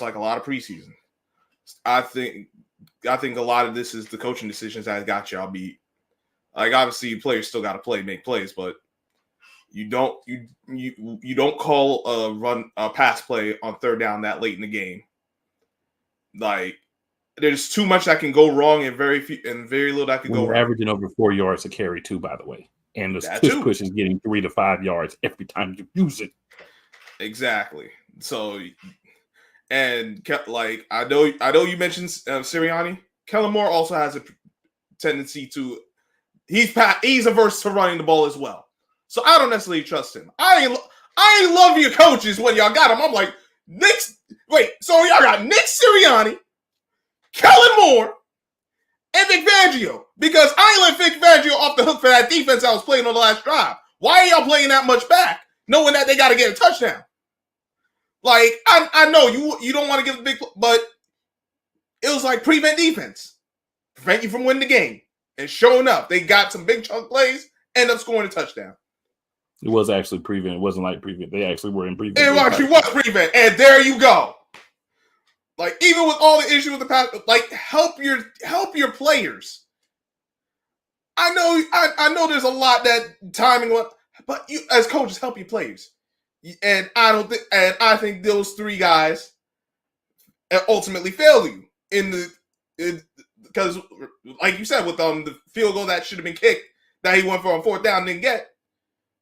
like a lot of preseason. I think a lot of this is the coaching decisions that got y'all beat. Like, obviously, players still got to make plays, but you don't call a pass play on third down that late in the game. Like, there's too much that can go wrong and very little that can go We're right. averaging over 4 yards a carry too, by the way, and the push is getting 3 to 5 yards every time you use it. Exactly. So, and like I know you mentioned Sirianni. Kellen Moore also has a tendency to he's averse to running the ball as well. So I don't necessarily trust him. I ain't love your coaches when y'all got him. I'm like, so y'all got Nick Sirianni, Kellen Moore, and Vic Fangio, because I ain't let Vic Fangio off the hook for that defense I was playing on the last drive. Why are y'all playing that much back, knowing that they got to get a touchdown? Like, I know you don't want to give the big, but it was like prevent defense, prevent you from winning the game. And sure enough, they got some big chunk plays, end up scoring a touchdown. It was actually prevent. It wasn't like prevent. They actually were in prevent. It actually was prevent, and there you go. Like, even with all the issues with the pass, like, help your players. I know there's a lot that timing, but you as coaches help your players. And I think those 3 guys ultimately failed you because, like you said, with the field goal that should have been kicked that he went for on 4th down and didn't get.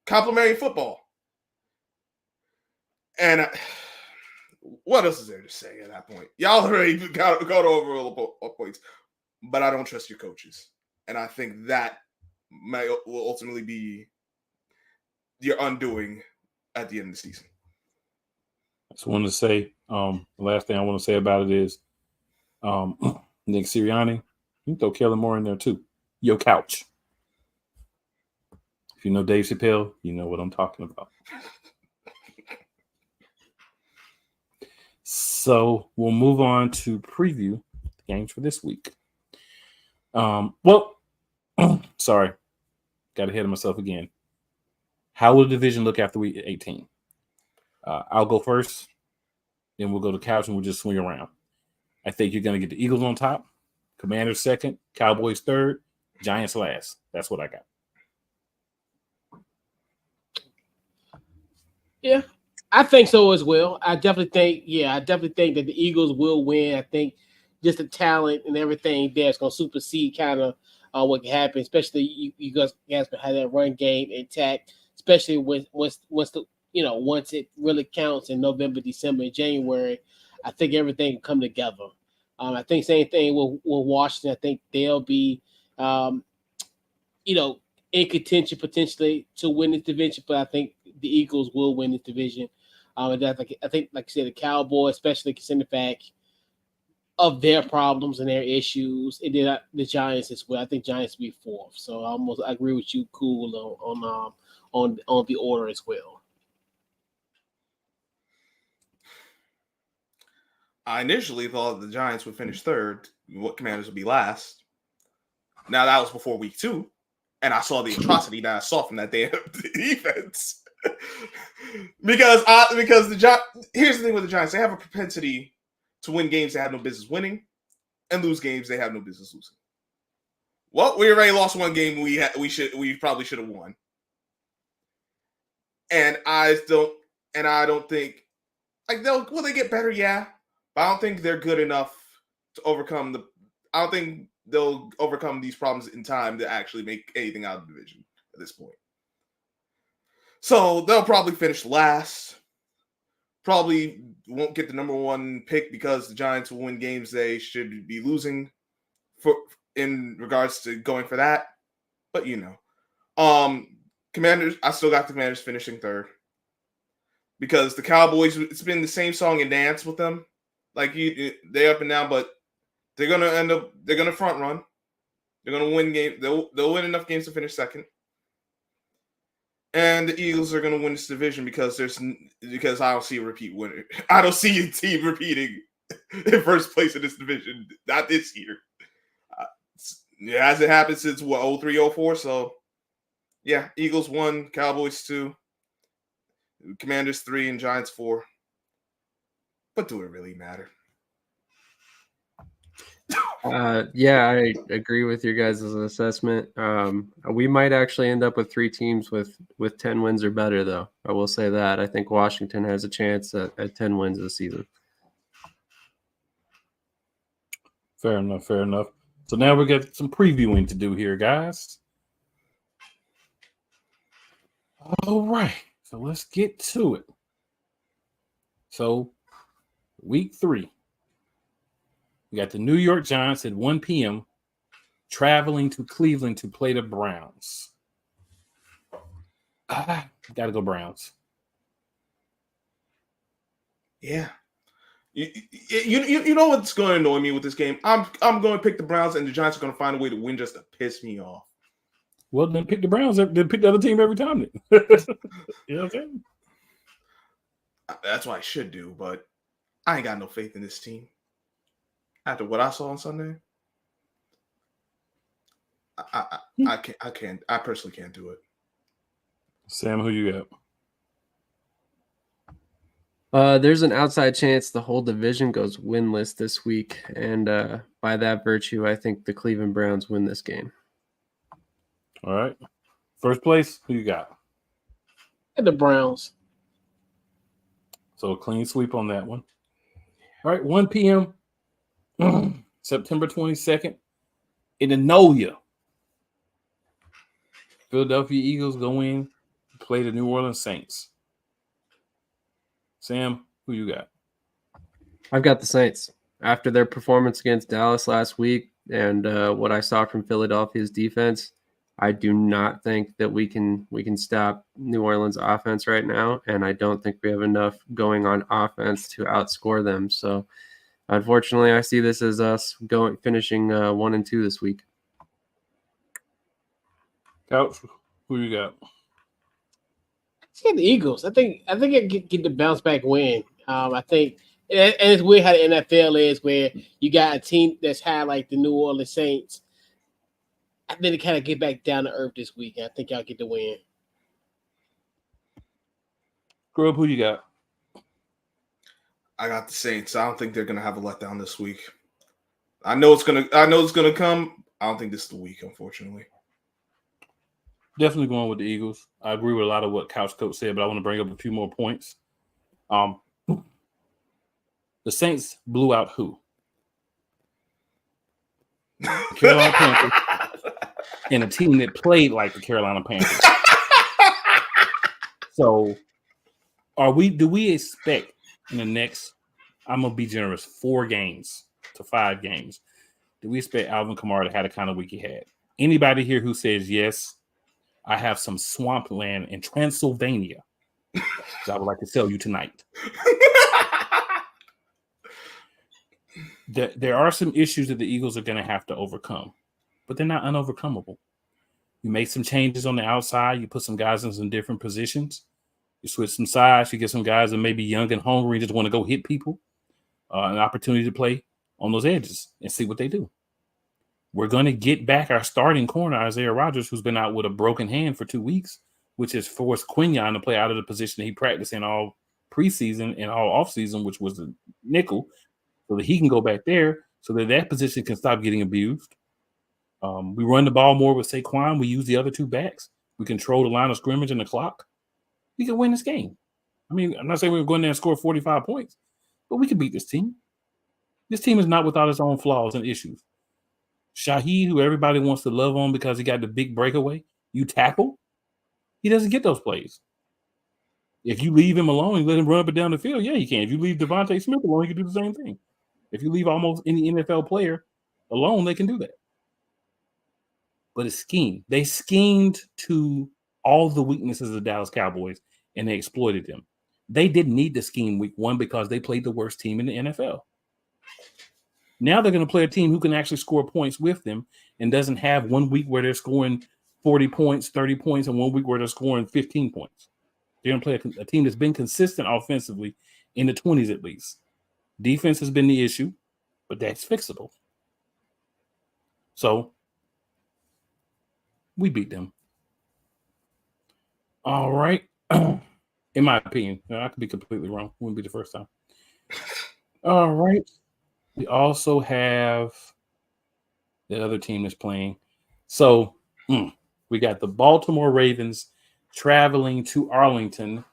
Complimentary football. And what else is there to say at that point? Y'all already got over all the points, but I don't trust your coaches, and I think that will ultimately be your undoing at the end of the season. I just wanted to say, the last thing I want to say about it is, Nick Sirianni, you can throw Kellen Moore in there too. Your couch. If you know Dave Chappelle, you know what I'm talking about. So we'll move on to preview the games for this week. Sorry, got ahead of myself again. How will the division look after week 18? I'll go first, then we'll go to couch and we'll just swing around. I think you're going to get the Eagles on top, Commanders second, Cowboys third, Giants last. That's what I got. Yeah, I think so as well. I definitely think that the Eagles will win. I think just the talent and everything there is going to supersede kind of what can happen, especially you guys have that run game intact, especially once it really counts in November, December, and January. I think everything will come together. I think same thing with Washington. I think they'll be, in contention potentially to win this division, but I think the Eagles will win this division. And I think, like I said, the Cowboys, especially considering the fact of their problems and their issues, and then the Giants as well. I think Giants will be fourth. So I agree with you, cool, on the order as well. I initially thought the Giants would finish third, what Commanders would be last. Now that was before week 2, and I saw the atrocity that I saw from that damn defense. because here's the thing with the Giants: they have a propensity to win games they have no business winning, and lose games they have no business losing. Well, we already lost one game we probably should have won, and I don't think like will they get better? Yeah, but I don't think they're good enough to overcome I don't think they'll overcome these problems in time to actually make anything out of the division at this point. So they'll probably finish last. Probably won't get the number 1 pick because the Giants will win games they should be losing in regards to going for that. But Commanders, I still got the Commanders finishing third. Because the Cowboys, it's been the same song and dance with them. Like they up and down, but they're gonna front run. They're gonna win game. They'll win enough games to finish second. And the Eagles are going to win this division because I don't see a repeat winner. I don't see a team repeating in first place in this division. Not this year. It hasn't happened since 03, 04. So, yeah, Eagles 1, Cowboys 2, Commanders 3, and Giants 4. But do it really matter? Yeah, I agree with your guys' assessment. We might actually end up with 3 teams with 10 wins or better, though. I will say that. I think Washington has a chance at 10 wins this season. Fair enough. So now we got some previewing to do here, guys. All right. So let's get to it. So, week 3. We got the New York Giants at 1 p.m. traveling to Cleveland to play the Browns. Got to go Browns. Yeah. You know what's going to annoy me with this game? I'm going to pick the Browns, and the Giants are going to find a way to win just to piss me off. Well, then pick the Browns. Then pick the other team every time. Then. You know what I'm saying? That's what I should do, but I ain't got no faith in this team. After what I saw on Sunday, I personally can't do it. Sam, who you got? There's an outside chance the whole division goes winless this week, and by that virtue, I think the Cleveland Browns win this game. All right. First place, who you got? The Browns. So a clean sweep on that one. All right, 1 p.m. September 22nd in Enola. Philadelphia Eagles go in to play the New Orleans Saints. Sam, who you got? I've got the Saints. After their performance against Dallas last week and what I saw from Philadelphia's defense, I do not think that we can stop New Orleans offense right now, and I don't think we have enough going on offense to outscore them. So, unfortunately, I see this as us finishing 1 and 2 this week. Couch, who you got? I the Eagles. I think I get the bounce back win. I think, and it's weird how the NFL is, where you got a team that's high like the New Orleans Saints. I think they kind of get back down to earth this week. I think y'all get the win. Grub, who you got? I got the Saints. I don't think they're gonna have a letdown this week. I know it's gonna come. I don't think this is the week, unfortunately. Definitely going with the Eagles. I agree with a lot of what Couch Coach said, but I want to bring up a few more points. The Saints blew out who? The Carolina Panthers, and a team that played like the Carolina Panthers. So, do we expect in the next, I'm gonna be generous, 4 games to 5 games, do we expect Alvin Kamara to have the kind of week he had? Anybody here who says yes, I have some swampland in Transylvania that I would like to sell you tonight. There are some issues that the Eagles are going to have to overcome, but they're not unovercomable. You make some changes on the outside. You put some guys in some different positions. You switch some sides. You get some guys that may be young and hungry and just want to go hit people. An opportunity to play on those edges and see what they do. We're going to get back our starting corner, Isaiah Rodgers, who's been out with a broken hand for 2 weeks, which has forced Quinyon to play out of the position that he practiced in all preseason and all offseason, which was the nickel, so that he can go back there so that position can stop getting abused. We run the ball more with Saquon. We use the other 2 backs. We control the line of scrimmage and the clock. We can win this game. I mean, I'm not saying we're going there and score 45 points, but we can beat this team. This team is not without its own flaws and issues. Shaheed, who everybody wants to love on because he got the big breakaway, you tackle, he doesn't get those plays. If you leave him alone and let him run up and down the field, yeah, you can. If you leave Devontae Smith alone, you can do the same thing. If you leave almost any NFL player alone, they can do that. But it's scheme. They schemed to all the weaknesses of the Dallas Cowboys, and they exploited them. They didn't need to scheme week 1 because they played the worst team in the NFL. Now they're going to play a team who can actually score points with them and doesn't have 1 week where they're scoring 40 points, 30 points, and 1 week where they're scoring 15 points. They're going to play a team that's been consistent offensively in the 20s at least. Defense has been the issue, but that's fixable. So we beat them. All right. In my opinion. I could be completely wrong. Wouldn't be the first time. All right. We also have the other team that's playing. So we got the Baltimore Ravens traveling to Arlington.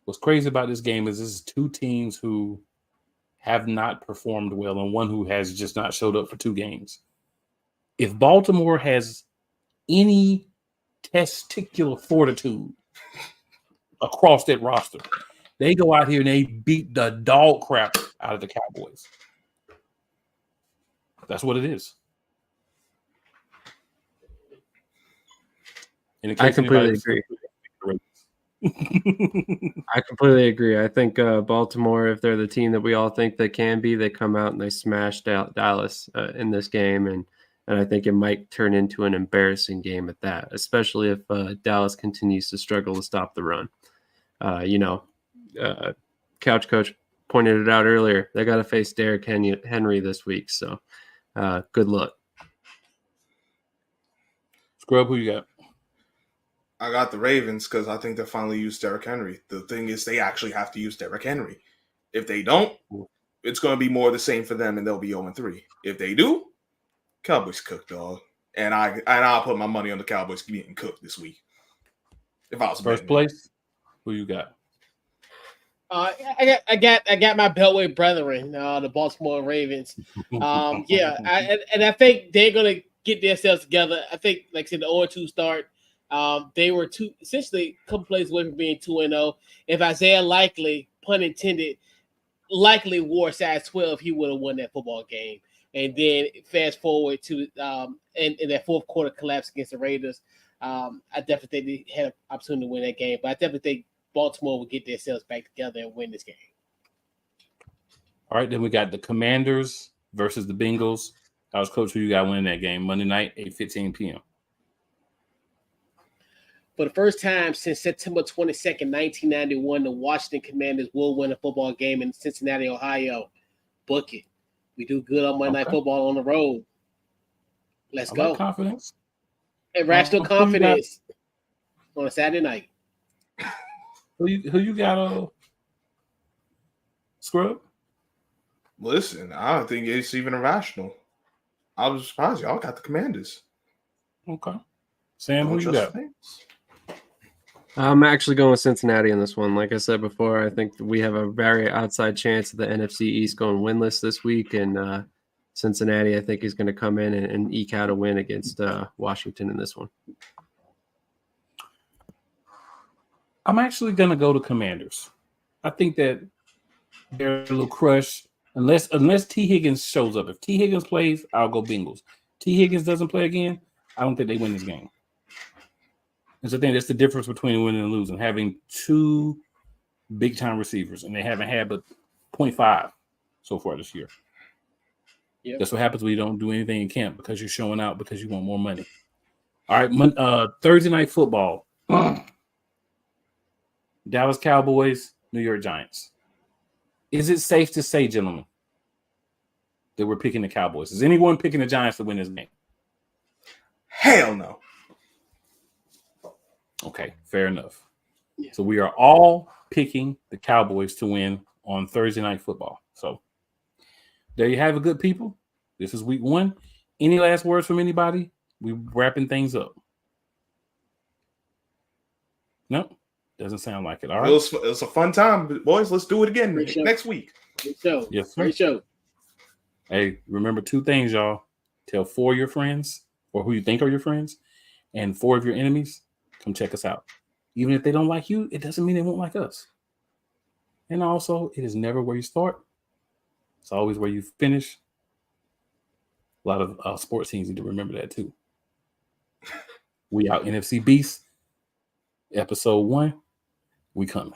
What's crazy about this game is this is 2 teams who have not performed well and one who has just not showed up for 2 games. If Baltimore has any testicular fortitude across that roster, they go out here and they beat the dog crap out of the Cowboys. That's what it is. I completely agree. I completely agree. I think Baltimore, if they're the team that we all think they can be, they come out and they smashed out Dallas in this game, and I think it might turn into an embarrassing game at that, especially if Dallas continues to struggle to stop the run. Couch Coach pointed it out earlier. They got to face Derrick Henry this week, so good luck. Scrub, who you got? I got the Ravens because I think they finally used Derrick Henry. The thing is, they actually have to use Derrick Henry. If they don't, it's going to be more of the same for them, and they'll be 0-3. If they do, Cowboys cook, dog. And I'll put my money on the Cowboys getting cooked this week. If I was first place, who you got? I got my Beltway brethren, the Baltimore Ravens. I think they're gonna get themselves together. I think, like I said, the 0-2 start. They were essentially a couple plays away from being 2-0. If Isaiah Likely, pun intended, likely wore size 12, he would have won that football game. And then fast forward to in that fourth quarter collapse against the Raiders, I definitely think they had an opportunity to win that game. But I definitely think Baltimore will get themselves back together and win this game. All right, then we got the Commanders versus the Bengals. How's Coach, who you got winning that game? Monday night, 8:15 p.m. For the first time since September 22nd, 1991, the Washington Commanders will win a football game in Cincinnati, Ohio. Book it. We do good on Monday Night Football on the road. Let's go. Like confidence. Irrational confidence on a Saturday night. Who you got, Scrub? Listen, I don't think it's even irrational. I was surprised y'all got the Commanders. Okay. Sam, who you got? I'm actually going with Cincinnati in this one. Like I said before, I think we have a very outside chance of the NFC East going winless this week. And Cincinnati, I think, is going to come in and eke out a win against Washington in this one. I'm actually going to go to Commanders. I think that they're a little crushed. Unless T. Higgins shows up. If T. Higgins plays, I'll go Bengals. T. Higgins doesn't play again, I don't think they win this game. That's the thing. That's the difference between winning and losing. Having two big-time receivers, and they haven't had but 0.5 so far this year. Yep. That's what happens when you don't do anything in camp because you're showing out because you want more money. All right, Thursday night football. Dallas Cowboys, New York Giants. Is it safe to say, gentlemen, that we're picking the Cowboys? Is anyone picking the Giants to win this game? Hell no. Okay, fair enough. Yeah. So we are all picking the Cowboys to win on Thursday night football. So there you have it, good people. This is week 1. Any last words from anybody? We wrapping things up. No, doesn't sound like it. All right. It was a fun time, boys. Let's do it again Great show. next week. Great show. Yes, sir. Great show. Hey, remember 2 things, y'all. Tell 4 of your friends or who you think are your friends, and 4 of your enemies. Come check us out. Even if they don't like you, it doesn't mean they won't like us. And also, it is never where you start. It's always where you finish. A lot of sports teams need to remember that too. We out. Nfc Beast, episode 1. We coming.